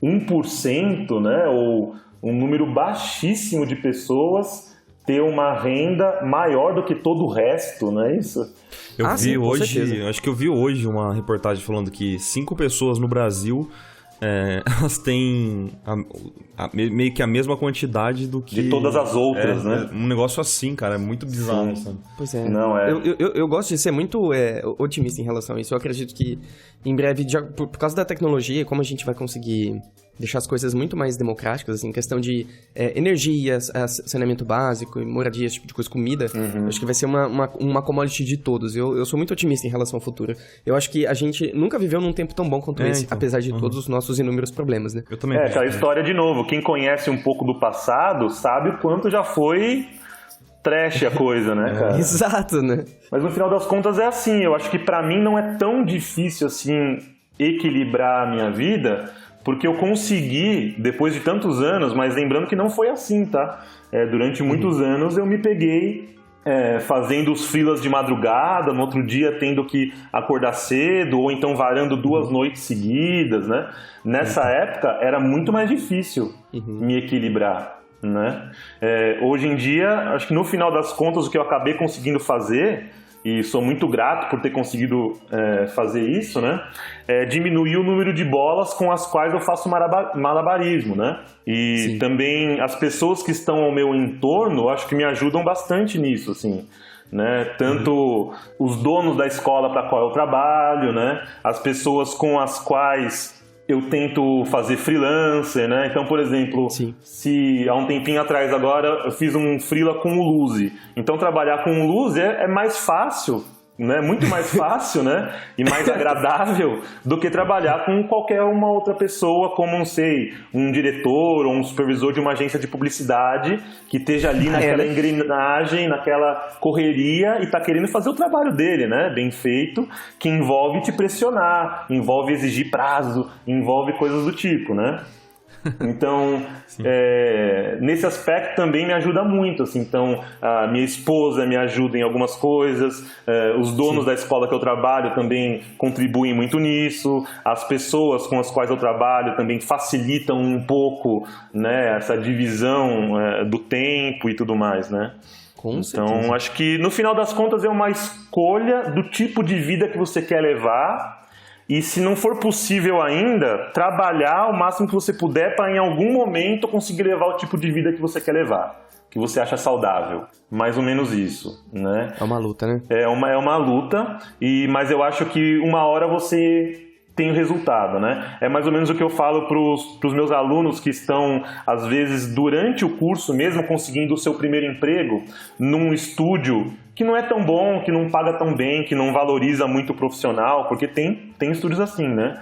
1%, né? Ou um número baixíssimo de pessoas ter uma renda maior do que todo o resto, não é isso? Eu vi sim, hoje, acho que eu vi hoje uma reportagem falando que 5 pessoas no Brasil, elas têm meio que a mesma quantidade do que... De todas as outras, né? Um negócio assim, cara, é muito bizarro, sabe? Pois é. Não, Eu gosto de ser muito otimista em relação a isso. Eu acredito que em breve, por causa da tecnologia, como a gente vai conseguir deixar as coisas muito mais democráticas, assim, questão de energia, saneamento básico, moradia, esse tipo de coisa, comida, acho que vai ser uma commodity de todos. Eu sou muito otimista em relação ao futuro. Eu acho que a gente nunca viveu num tempo tão bom quanto esse, então, apesar de todos os nossos inúmeros problemas, né? Eu também aquela história de novo. Quem conhece um pouco do passado sabe o quanto já foi trash a coisa, né, cara? Exato, né? Mas no final das contas é assim. Eu acho que pra mim não é tão difícil assim equilibrar a minha vida, porque eu consegui, depois de tantos anos, mas lembrando que não foi assim, tá? Durante muitos anos eu me peguei fazendo os freelas de madrugada, no outro dia tendo que acordar cedo, ou então varando 2 noites seguidas, né? Nessa época era muito mais difícil me equilibrar, né? Hoje em dia, acho que no final das contas o que eu acabei conseguindo fazer, e sou muito grato por ter conseguido fazer isso, né? Diminuir o número de bolas com as quais eu faço malabarismo, né? E também as pessoas que estão ao meu entorno, acho que me ajudam bastante nisso, assim, né? Tanto os donos da escola para a qual eu trabalho, né? As pessoas com as quais eu tento fazer freelancer, né? Então, por exemplo, se há um tempinho atrás agora eu fiz um freela com o Luzi. Então, trabalhar com o Luzi é mais fácil, né? Muito mais fácil, né? E mais agradável do que trabalhar com qualquer uma outra pessoa, como, não sei, um diretor ou um supervisor de uma agência de publicidade que esteja ali naquela engrenagem, naquela correria e tá querendo fazer o trabalho dele, né? Bem feito, que envolve te pressionar, envolve exigir prazo, envolve coisas do tipo, né? Então, nesse aspecto também me ajuda muito, assim. Então, a minha esposa me ajuda em algumas coisas, os donos da escola que eu trabalho também contribuem muito nisso, as pessoas com as quais eu trabalho também facilitam um pouco, né, essa divisão do tempo e tudo mais, né? Então, acho que no final das contas é uma escolha do tipo de vida que você quer levar. E se não for possível ainda, trabalhar o máximo que você puder para em algum momento conseguir levar o tipo de vida que você quer levar, que você acha saudável. Mais ou menos isso, né? É uma luta, né? É uma luta, mas eu acho que uma hora você tem o resultado, né? É mais ou menos o que eu falo pros meus alunos que estão, às vezes, durante o curso mesmo, conseguindo o seu primeiro emprego num estúdio que não é tão bom, que não paga tão bem, que não valoriza muito o profissional, porque tem estúdios assim, né?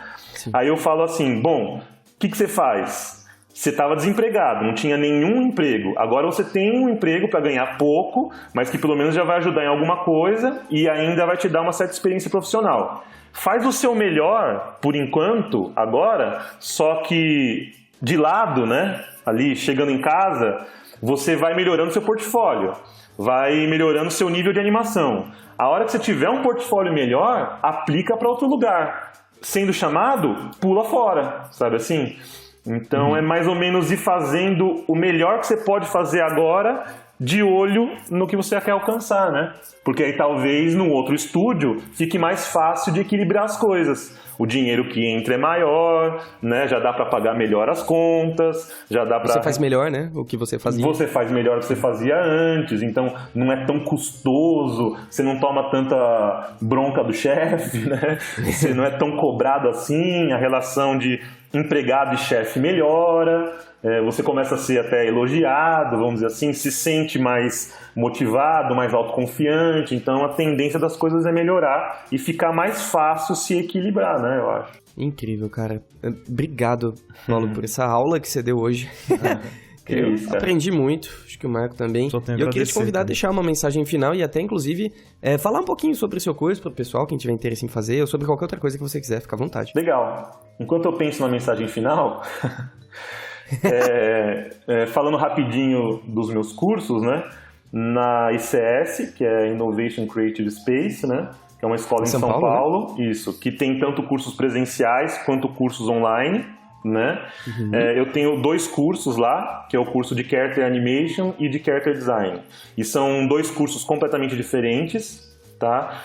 Aí eu falo assim, bom, o que você faz? Você estava desempregado, não tinha nenhum emprego. Agora você tem um emprego para ganhar pouco, mas que pelo menos já vai ajudar em alguma coisa e ainda vai te dar uma certa experiência profissional. Faz o seu melhor, por enquanto, agora, só que de lado, né? Ali, chegando em casa, você vai melhorando seu portfólio, vai melhorando seu nível de animação. A hora que você tiver um portfólio melhor, aplica para outro lugar. Sendo chamado, pula fora, sabe assim? Então é mais ou menos ir fazendo o melhor que você pode fazer agora, de olho no que você quer alcançar, né? Porque aí talvez num outro estúdio fique mais fácil de equilibrar as coisas. O dinheiro que entra é maior, né? Já dá para pagar melhor as contas, já dá para... Você faz melhor, né? O que você fazia. Você faz melhor do que você fazia antes, então não é tão custoso, você não toma tanta bronca do chefe, né? Você não é tão cobrado assim, a relação de empregado e chefe melhora, você começa a ser até elogiado, vamos dizer assim, se sente mais motivado, mais autoconfiante, então a tendência das coisas é melhorar e ficar mais fácil se equilibrar, né, eu acho. Incrível, cara. Obrigado, Paulo, por essa aula que você deu hoje. Que isso, cara. Aprendi muito, acho que o Marco também. Só tenho a E eu queria te agradecer, convidar a cara. deixar uma mensagem final e até, inclusive, falar um pouquinho sobre o seu curso para o pessoal, quem tiver interesse em fazer, ou sobre qualquer outra coisa que você quiser, fica à vontade. Legal. Enquanto eu penso na mensagem final, falando rapidinho dos meus cursos, né? Na ICS, que é Innovation Creative Space, né? Que é uma escola em São Paulo, né? Isso, que tem tanto cursos presenciais quanto cursos online, né? Eu tenho 2 cursos lá, que é o curso de Character Animation e de Character Design. E são 2 cursos completamente diferentes, tá?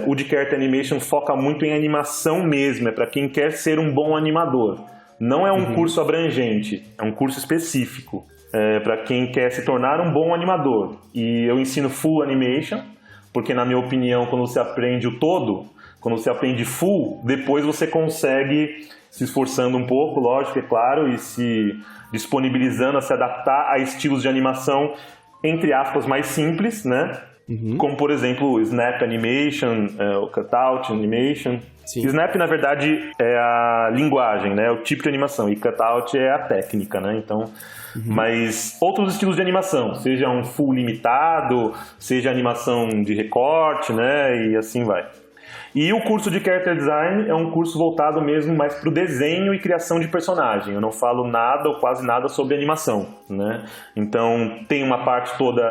O de Character Animation foca muito em animação mesmo, é para quem quer ser um bom animador. Não é um curso abrangente, é um curso específico, para quem quer se tornar um bom animador. E eu ensino Full Animation, porque na minha opinião, quando você aprende o todo, quando você aprende full, depois você consegue, se esforçando um pouco, lógico, é claro, e se disponibilizando a se adaptar a estilos de animação, entre aspas, mais simples, né? Como, por exemplo, o Snap Animation, o Cutout Animation. Sim. Snap, na verdade, é a linguagem, né? O tipo de animação. E Cutout é a técnica, né? Então, mas outros estilos de animação, seja um full limitado, seja animação de recorte, né? E assim vai. E o curso de Character Design é um curso voltado mesmo mais para o desenho e criação de personagem. Eu não falo nada ou quase nada sobre animação, né? Então tem uma parte toda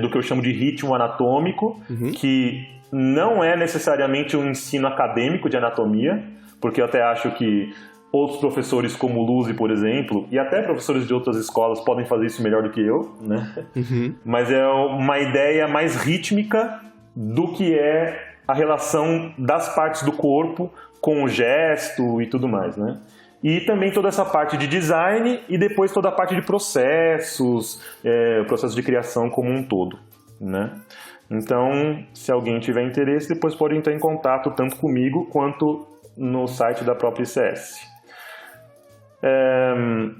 do que eu chamo de ritmo anatômico, que não é necessariamente um ensino acadêmico de anatomia, porque eu até acho que outros professores como o Luzi, por exemplo, e até professores de outras escolas podem fazer isso melhor do que eu, né? Mas é uma ideia mais rítmica do que é a relação das partes do corpo com o gesto e tudo mais, né? E também toda essa parte de design e depois toda a parte de processos, o processo de criação como um todo, né? Então, se alguém tiver interesse, depois pode entrar em contato tanto comigo quanto no site da própria ICS.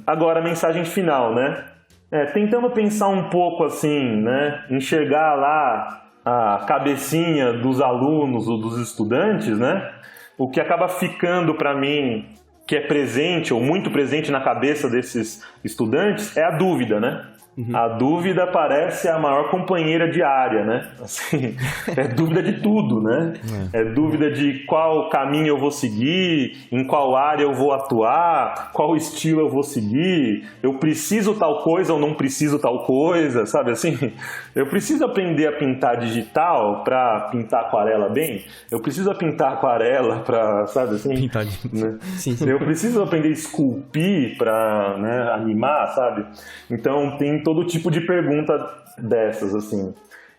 Agora, a mensagem final, né? Tentando pensar um pouco assim, né? Enxergar lá a cabecinha dos alunos ou dos estudantes, né? O que acaba ficando para mim, que é presente ou muito presente na cabeça desses estudantes, é a dúvida, né? A dúvida parece a maior companheira diária, né? Assim, é dúvida de tudo, né? É dúvida de qual caminho eu vou seguir, em qual área eu vou atuar, qual estilo eu vou seguir, eu preciso tal coisa ou não preciso tal coisa, sabe assim? Eu preciso aprender a pintar digital para pintar aquarela bem? Eu preciso pintar aquarela para, sabe assim? Pintar né? Sim. Eu preciso aprender a esculpir para, né, animar, sabe? Então tem todo tipo de pergunta dessas, assim.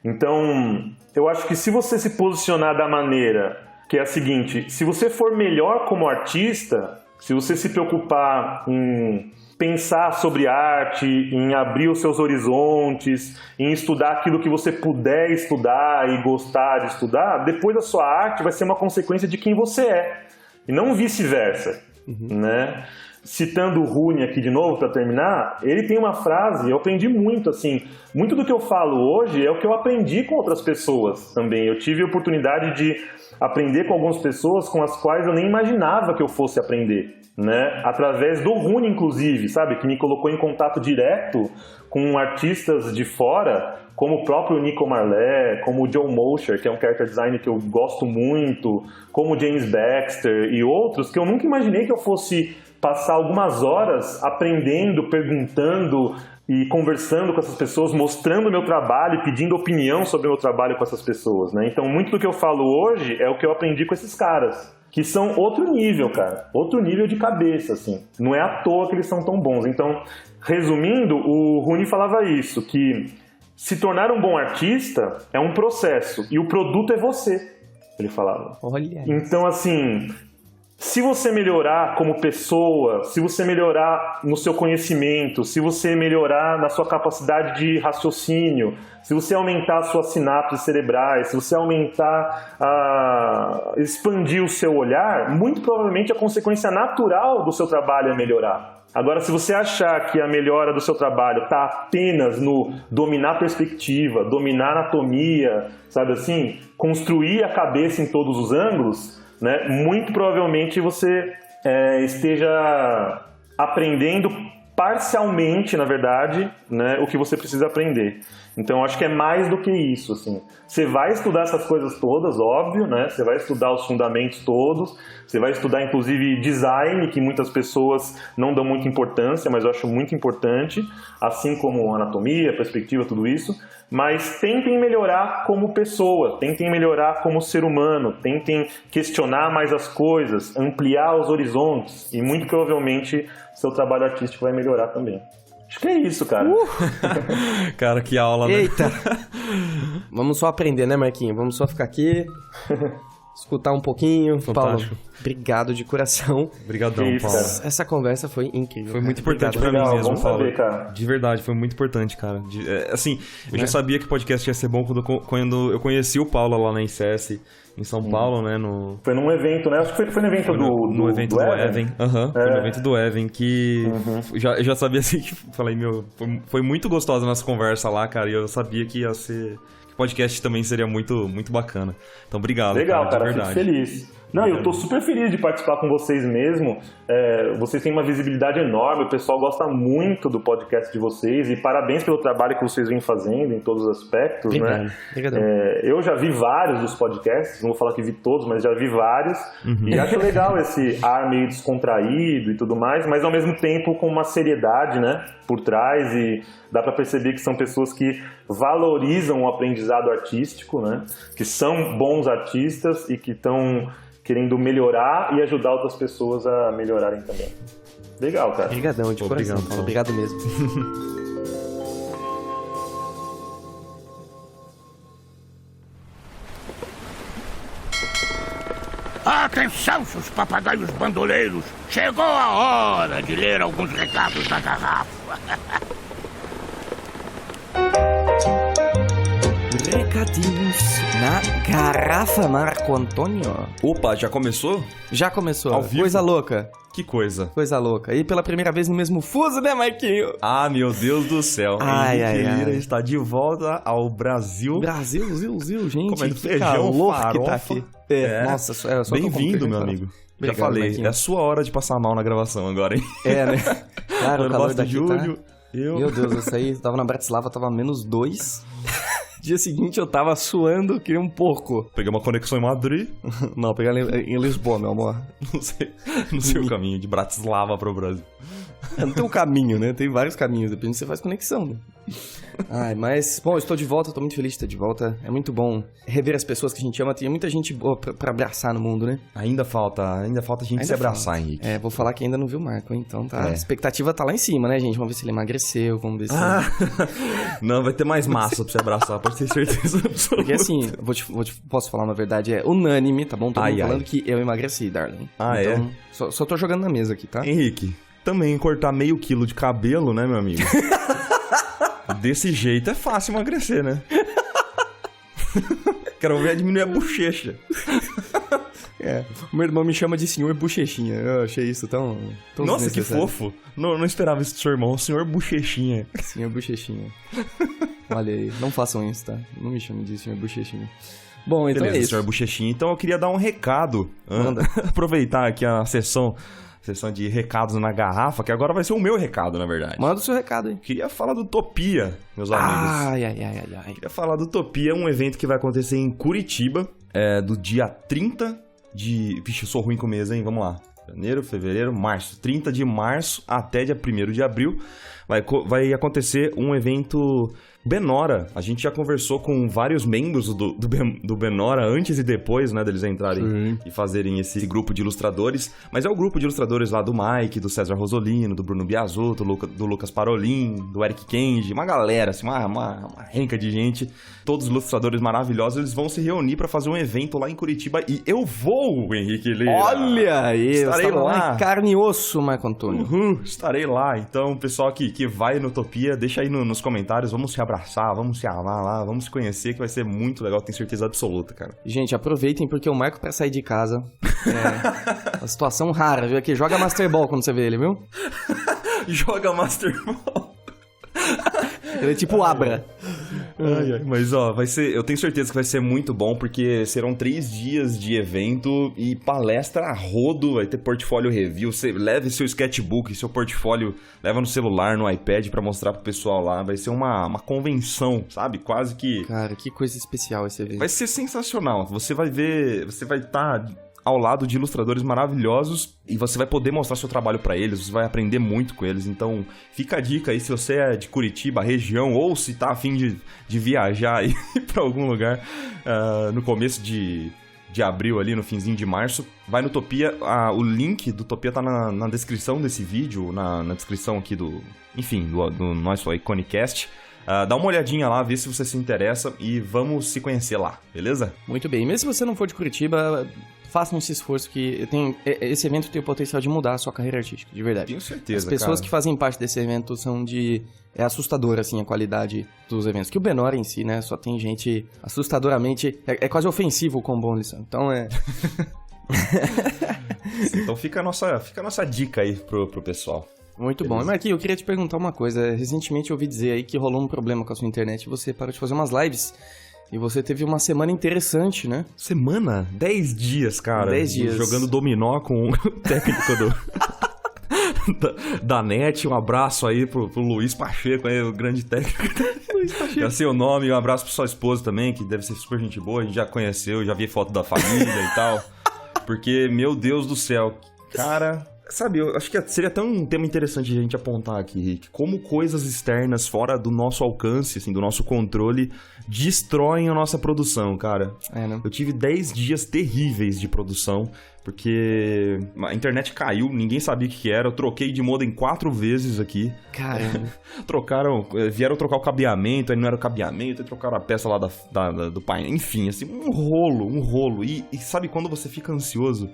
Então, eu acho que se você se posicionar da maneira que é a seguinte, se você for melhor como artista, se você se preocupar em pensar sobre arte, em abrir os seus horizontes, em estudar aquilo que você puder estudar e gostar de estudar, depois a sua arte vai ser uma consequência de quem você é, e não vice-versa, né? Citando o Rune aqui de novo para terminar, ele tem uma frase, eu aprendi muito, assim, muito do que eu falo hoje é o que eu aprendi com outras pessoas também. Eu tive a oportunidade de aprender com algumas pessoas com as quais eu nem imaginava que eu fosse aprender, né? Através do Rune, inclusive, sabe? Que me colocou em contato direto com artistas de fora, como o próprio Nico Marlé, como o John Mosher, que é um character designer que eu gosto muito, como o James Baxter e outros que eu nunca imaginei que eu fosse passar algumas horas aprendendo, perguntando e conversando com essas pessoas, mostrando o meu trabalho e pedindo opinião sobre o meu trabalho com essas pessoas, né? Então, muito do que eu falo hoje é o que eu aprendi com esses caras, que são outro nível, cara. Outro nível de cabeça, assim. Não é à toa que eles são tão bons. Então, resumindo, o Rune falava isso, que se tornar um bom artista é um processo e o produto é você, ele falava. Olha. Então, assim, se você melhorar como pessoa, se você melhorar no seu conhecimento, se você melhorar na sua capacidade de raciocínio, se você aumentar as suas sinapses cerebrais, se você expandir o seu olhar, muito provavelmente a consequência natural do seu trabalho é melhorar. Agora, se você achar que a melhora do seu trabalho está apenas no dominar perspectiva, dominar anatomia, sabe assim, construir a cabeça em todos os ângulos, né, muito provavelmente você esteja aprendendo parcialmente, na verdade, né, o que você precisa aprender. Então, acho que é mais do que isso, assim. Você vai estudar essas coisas todas, óbvio, né? Você vai estudar os fundamentos todos, você vai estudar, inclusive, design, que muitas pessoas não dão muita importância, mas eu acho muito importante, assim como anatomia, perspectiva, tudo isso. Mas tentem melhorar como pessoa, tentem melhorar como ser humano, tentem questionar mais as coisas, ampliar os horizontes, e muito provavelmente seu trabalho artístico vai melhorar também. Acho que é isso, cara. Cara, que aula, né? Eita! Vamos só aprender, né, Marquinhos? Vamos só ficar aqui, escutar um pouquinho. Fantástico. Paulo, obrigado de coração. Obrigadão, Que isso, Paulo. cara. Essa conversa foi incrível. Foi cara. muito importante pra Obrigado. mim Legal, mesmo, bom Paulo. saber, cara. De verdade, foi muito importante, cara. Assim, eu já sabia que o podcast ia ser bom quando eu conheci o Paulo lá na ICS, em São Paulo, né? Foi num evento, né? Acho que foi no evento no evento do Evan. Foi no evento do Evan que eu já sabia assim, que falei, foi muito gostosa a nossa conversa lá, cara, e eu sabia que ia ser, que o podcast também seria muito, muito bacana. Então, obrigado. Legal, cara, de fico verdade. feliz. Não, eu tô super feliz de participar com vocês mesmo. Vocês têm uma visibilidade enorme, o pessoal gosta muito do podcast de vocês e parabéns pelo trabalho que vocês vêm fazendo em todos os aspectos, Obrigado. né? Obrigadão. Eu já vi vários dos podcasts, não vou falar que vi todos, mas já vi vários. E acho legal esse ar meio descontraído e tudo mais, mas ao mesmo tempo com uma seriedade, né, por trás, e dá pra perceber que são pessoas que valorizam o aprendizado artístico, né? Que são bons artistas e que estão querendo melhorar e ajudar outras pessoas a melhorarem também. Legal, cara. Obrigadão de coração, Obrigado, Paulo. Obrigado mesmo. Atenção, seus papagaios bandoleiros! Chegou a hora de ler alguns recados da garrafa. Recadinhos na garrafa, Marco Antônio. Opa, já começou? Já começou. Ao vivo? Coisa louca. Que coisa. Coisa louca. E pela primeira vez no mesmo fuso, né, Marquinho? Ah, meu Deus do céu. Ai, Henrique ai, Lira ai. está de volta ao Brasil. Brasil, gente. Comendo que feijão, calor que farofa. tá aqui. Nossa, só tô com Bem-vindo, feijão, meu farofa. amigo. Obrigado, Já falei, Marquinho. é a sua hora de passar mal na gravação agora, hein? É, né? Cara, o No calor nosso daqui Júlio, tá... eu... Meu Deus, eu saí, tava na Bratislava, tava -2. Dia seguinte eu tava suando que nem um porco. Peguei uma conexão em Madrid, Não, pegar em Lisboa, meu amor. não sei o caminho, de Bratislava pro Brasil. Não tem um caminho, né? Tem vários caminhos, depende se você faz conexão, né? Ai, mas, bom, eu estou de volta, tô muito feliz de estar de volta. É muito bom rever as pessoas que a gente ama. Tem muita gente boa pra abraçar no mundo, né? Ainda falta a gente Ainda se abraçar, falta. Henrique. É, vou falar que ainda não viu o Marco, então tá. É. A expectativa tá lá em cima, né, gente? Vamos ver se ele emagreceu, vamos ver se... Não, vai ter mais massa pra você abraçar, pode ter certeza absoluta. Porque assim, posso falar uma verdade, é unânime, tá bom? Todo mundo Ai, falando ai. que eu emagreci, darling. Ah, então, só tô jogando na mesa aqui, tá? Henrique, também cortar meio quilo de cabelo, né, meu amigo? Desse jeito é fácil emagrecer, né? Quero ver diminuir a bochecha. É. O meu irmão me chama de senhor bochechinha. Eu achei isso tão Nossa, que desnecessário. fofo. Não esperava isso do seu irmão, o senhor bochechinha. Senhor bochechinha. Olha aí, não façam isso, tá? Não me chamem de senhor bochechinha. Bom, então Beleza, é isso. senhor bochechinha. Então eu queria dar um recado. Manda. Aproveitar aqui a sessão de recados na garrafa, que agora vai ser o meu recado, na verdade. Manda o seu recado aí. Queria falar do Topia, meus amigos. Ai. Queria falar do Topia, um evento que vai acontecer em Curitiba, do dia 30 de... Vixe, eu sou ruim com mês, hein? Vamos lá. Janeiro, fevereiro, março. 30 de março até dia 1º de abril vai acontecer um evento Benora. A gente já conversou com vários membros do Benora antes e depois, né, deles entrarem e fazerem esse grupo de ilustradores. Mas é o grupo de ilustradores lá do Mike, do César Rosolino, do Bruno Biasotto, do Lucas Parolin, do Eric Kenji, uma galera, assim, uma renca de gente. Todos os ilustradores maravilhosos, eles vão se reunir pra fazer um evento lá em Curitiba e eu vou, Henrique Lira. Olha aí, estarei lá. Carne e osso, Marco Antônio. Estarei lá. Então, pessoal que vai no Utopia, deixa aí nos comentários, vamos se abraçar, vamos se amar lá, vamos se conhecer, que vai ser muito legal, tenho certeza absoluta, cara. Gente, aproveitem, porque o Marco, pra sair de casa, é uma situação rara, viu? Aqui, joga Master Ball quando você vê ele, viu? Joga Master Ball. Ele é tipo Abra. Mas, ó, eu tenho certeza que vai ser muito bom, porque serão 3 dias de evento e palestra a rodo, vai ter portfólio review, você leve seu sketchbook, seu portfólio, leva no celular, no iPad pra mostrar pro pessoal lá, vai ser uma convenção, sabe? Quase que... Cara, que coisa especial esse evento. Vai ser sensacional, você vai estar ao lado de ilustradores maravilhosos e você vai poder mostrar seu trabalho pra eles, você vai aprender muito com eles. Então, fica a dica aí, se você é de Curitiba, região, ou se tá a fim de viajar aí pra algum lugar no começo de abril ali, no finzinho de março, vai no Utopia, o link do Utopia tá na descrição desse vídeo, na descrição aqui do nosso Iconicast. Dá uma olhadinha lá, vê se você se interessa e vamos se conhecer lá, beleza? Muito bem, mesmo se você não for de Curitiba, façam esse esforço que esse evento tem o potencial de mudar a sua carreira artística, de verdade. Tenho certeza, As pessoas cara. que fazem parte desse evento são é assustadora, assim, a qualidade dos eventos. Que o Benora em si, né, só tem gente assustadoramente... É quase ofensivo o quão bom eles são. Então Então fica a nossa dica aí pro pessoal. Muito bom. Marquinhos, eu queria te perguntar uma coisa. Recentemente eu ouvi dizer aí que rolou um problema com a sua internet e você parou de fazer umas lives. E você teve uma semana interessante, né? Semana? 10 dias, cara. 10 dias. Jogando dominó com o técnico da NET. Um abraço aí pro Luiz Pacheco, aí, o grande técnico. Luiz Pacheco. Já sei o nome. Um abraço pra sua esposa também, que deve ser super gente boa. A gente já conheceu, já vi foto da família e tal. Porque, meu Deus do céu, cara... Sabe, eu acho que seria até um tema interessante a gente apontar aqui, Rick. Como coisas externas, fora do nosso alcance, assim, do nosso controle, destroem a nossa produção, cara. Né? Eu tive 10 dias terríveis de produção, porque a internet caiu, ninguém sabia o que era. Eu troquei de modem 4 vezes aqui. Caramba. Vieram trocar o cabeamento, aí não era o cabeamento, aí trocaram a peça lá do painel. Enfim, assim, um rolo. E sabe quando você fica ansioso?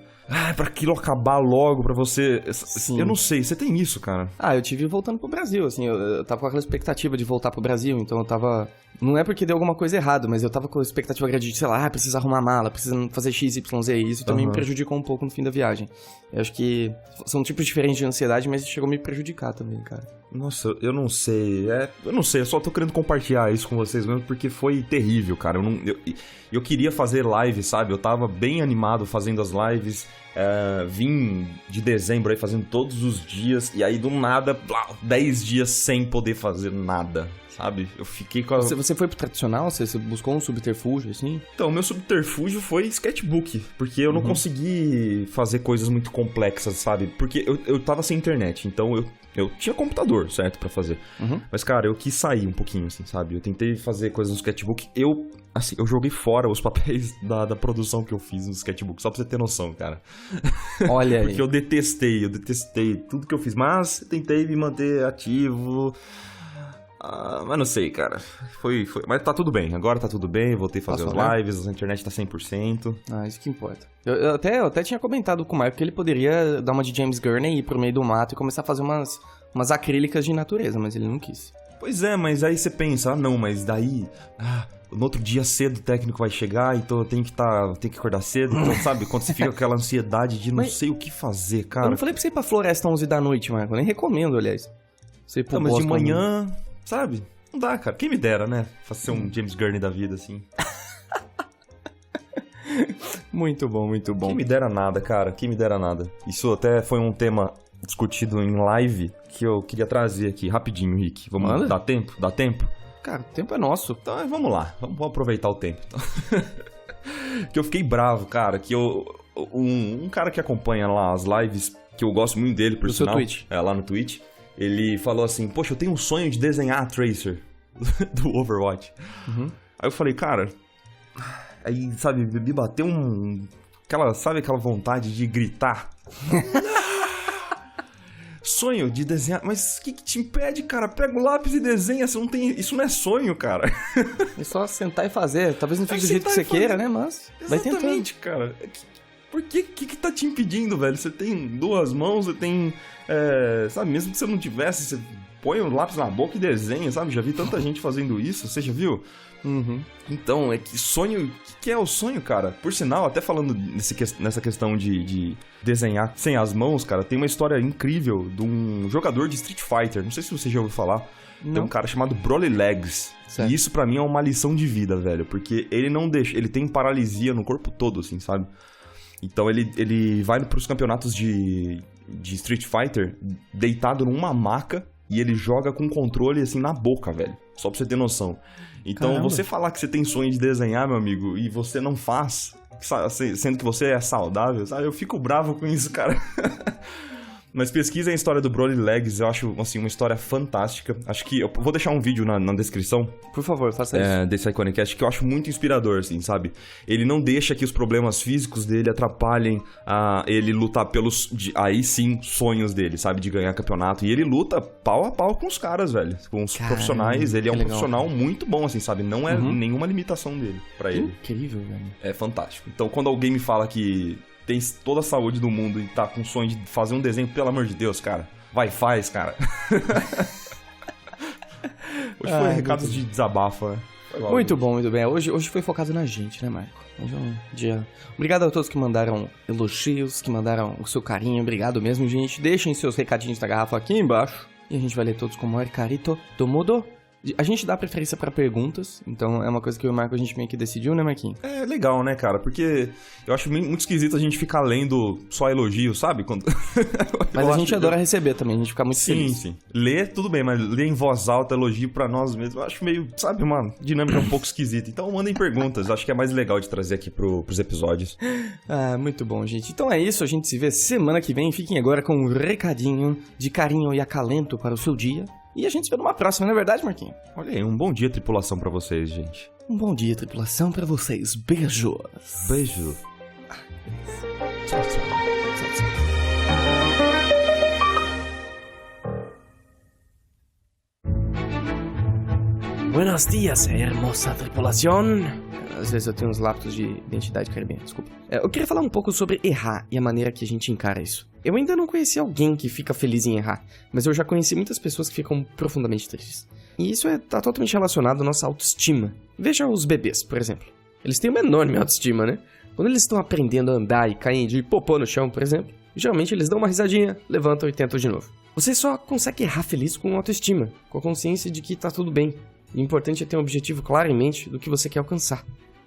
Pra aquilo acabar logo, pra você... Sim. Eu não sei, você tem isso, cara? Eu tive voltando pro Brasil, assim, eu tava com aquela expectativa de voltar pro Brasil, então eu tava... Não é porque deu alguma coisa errada, mas eu tava com a expectativa grande de, sei lá, precisa arrumar mala, precisa fazer X, Y, Z, e isso também me prejudicou um pouco no fim da viagem. Eu acho que são tipos diferentes de ansiedade, mas chegou a me prejudicar também, cara. Nossa, eu não sei, eu só tô querendo compartilhar isso com vocês mesmo, porque foi terrível, cara. Eu queria fazer live, sabe? Eu tava bem animado fazendo as lives, vim de dezembro aí fazendo todos os dias, e aí do nada, 10 dias sem poder fazer nada, sabe? Eu fiquei com a... Você foi pro tradicional? Você buscou um subterfúgio, assim? Então, meu subterfúgio foi sketchbook, porque eu não consegui fazer coisas muito complexas, sabe? Porque eu tava sem internet, então eu tinha computador, certo, pra fazer. Mas, cara, eu quis sair um pouquinho, assim, sabe? Eu tentei fazer coisas no sketchbook, eu joguei fora os papéis da produção que eu fiz no sketchbook, só pra você ter noção, cara. Olha aí. Porque eu detestei tudo que eu fiz, mas tentei me manter ativo... mas não sei, cara. Foi. Mas tá tudo bem. Agora tá tudo bem. Voltei a fazer as lives. A internet tá 100%. Isso que importa. Eu até tinha comentado com o Marco que ele poderia dar uma de James Gurney e ir pro meio do mato e começar a fazer umas acrílicas de natureza, mas ele não quis. Pois é, mas aí você pensa, não, mas daí... no outro dia cedo o técnico vai chegar, então eu tenho que acordar cedo. Então, sabe, quando você fica com aquela ansiedade de não sei o que fazer, cara. Eu não falei pra você ir pra floresta 11 da noite, Marco. Eu nem recomendo, aliás. Você ir pro mas de Boston, manhã... Sabe? Não dá, cara. Quem me dera, né? Fazer um James Gurney da vida, assim. Muito bom, muito bom. Quem me dera nada, cara. Quem me dera nada. Isso até foi um tema discutido em live que eu queria trazer aqui rapidinho, Rick. Vamos dar tempo? Dá tempo? Cara, o tempo é nosso. Então vamos lá. Vamos aproveitar o tempo. Então. Que eu fiquei bravo, cara. Que um cara que acompanha lá as lives, que eu gosto muito dele, por Do seu sinal. Twitch. Lá no Twitch. Ele falou assim, poxa, eu tenho um sonho de desenhar a Tracer do Overwatch. Aí eu falei, cara... Aí, sabe, me bateu sabe aquela vontade de gritar? Sonho de desenhar... Mas o que te impede, cara? Pega o lápis e desenha, você não tem... Isso não é sonho, cara. É só sentar e fazer. Talvez não fique do jeito que sentar você e fazer. queira, né? Mas vai tentando. Exatamente, cara. Por que tá te impedindo, velho? Você tem 2 mãos, você tem... sabe, mesmo que você não tivesse, você põe o lápis na boca e desenha, sabe? Já vi tanta gente fazendo isso, você já viu? Então, é que sonho... O que é o sonho, cara? Por sinal, até falando nessa questão de desenhar sem as mãos, cara, tem uma história incrível de um jogador de Street Fighter. Não sei se você já ouviu falar. Não. Tem um cara chamado Broly Legs. Certo. E isso pra mim é uma lição de vida, velho. Porque ele não deixa... Ele tem paralisia no corpo todo, assim, sabe? Então ele vai pros campeonatos de Street Fighter deitado numa maca e ele joga com controle, assim, na boca, velho. Só pra você ter noção. Então, Caramba. você falar que você tem sonho de desenhar, meu amigo, e você não faz, sendo que você é saudável, sabe? Eu fico bravo com isso, cara. Mas pesquisem a história do Broly Legs, eu acho, assim, uma história fantástica. Acho que... Eu vou deixar um vídeo na descrição Por favor, faça isso. desse Iconicast, que eu acho muito inspirador, assim, sabe? Ele não deixa que os problemas físicos dele atrapalhem ele lutar pelos, aí sim, sonhos dele, sabe? De ganhar campeonato. E ele luta pau a pau com os caras, velho. Com os profissionais. Ele é um que legal. profissional muito bom, assim, sabe? Não é nenhuma limitação dele pra ele. Incrível, velho. É fantástico. Então, quando alguém me fala que tem toda a saúde do mundo e tá com sonho de fazer um desenho, pelo amor de Deus, cara, vai, faz, cara. Hoje foi recados de desabafo, né? Foi mal, Muito bom, muito bem. Hoje foi focado na gente, né, Marco? Hoje é um dia... Obrigado a todos que mandaram elogios, que mandaram o seu carinho. Obrigado mesmo, gente. Deixem seus recadinhos da garrafa aqui embaixo. E a gente vai ler todos com o maior carito do mundo. A gente dá preferência pra perguntas, então é uma coisa que eu e o Marco a gente meio que decidiu, né, Marquinhos? É legal, né, cara? Porque eu acho muito esquisito a gente ficar lendo só elogios, sabe? Mas a gente adora receber também, a gente fica muito Sim, feliz. sim. Ler, tudo bem, mas ler em voz alta elogio pra nós mesmos, eu acho meio, sabe, uma dinâmica um pouco esquisita. Então mandem perguntas, acho que é mais legal de trazer aqui pros episódios. Ah, muito bom, gente. Então é isso, a gente se vê semana que vem. Fiquem agora com um recadinho de carinho e acalento para o seu dia. E a gente se vê numa próxima, não é verdade, Marquinhos? Olha aí, um bom dia, tripulação, pra vocês, gente. Um bom dia, tripulação, pra vocês. Beijos. Beijo. Tchau, tchau. Tchau, tchau. Buenos dias, hermosa tripulación. Às vezes eu tenho uns lapsos de identidade caribenha, desculpa. Eu queria falar um pouco sobre errar e a maneira que a gente encara isso. Eu ainda não conheci alguém que fica feliz em errar, mas eu já conheci muitas pessoas que ficam profundamente tristes. E isso tá totalmente relacionado à nossa autoestima. Veja os bebês, por exemplo. Eles têm uma enorme autoestima, né? Quando eles estão aprendendo a andar e caem de popô no chão, por exemplo, geralmente eles dão uma risadinha, levantam e tentam de novo. Você só consegue errar feliz com autoestima, com a consciência de que tá tudo bem. E o importante é ter um objetivo claro em mente do que você quer alcançar.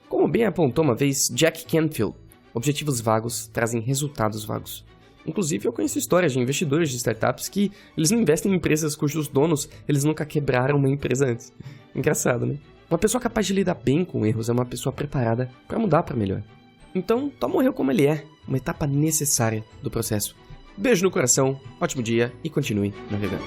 Como bem apontou uma vez Jack Canfield, objetivos vagos trazem resultados vagos. Inclusive, eu conheço histórias de investidores de startups que eles não investem em empresas cujos donos eles nunca quebraram uma empresa antes. Engraçado, né? Uma pessoa capaz de lidar bem com erros é uma pessoa preparada para mudar para melhor. Então, toma o erro como ele é, uma etapa necessária do processo. Beijo no coração, ótimo dia e continue navegando.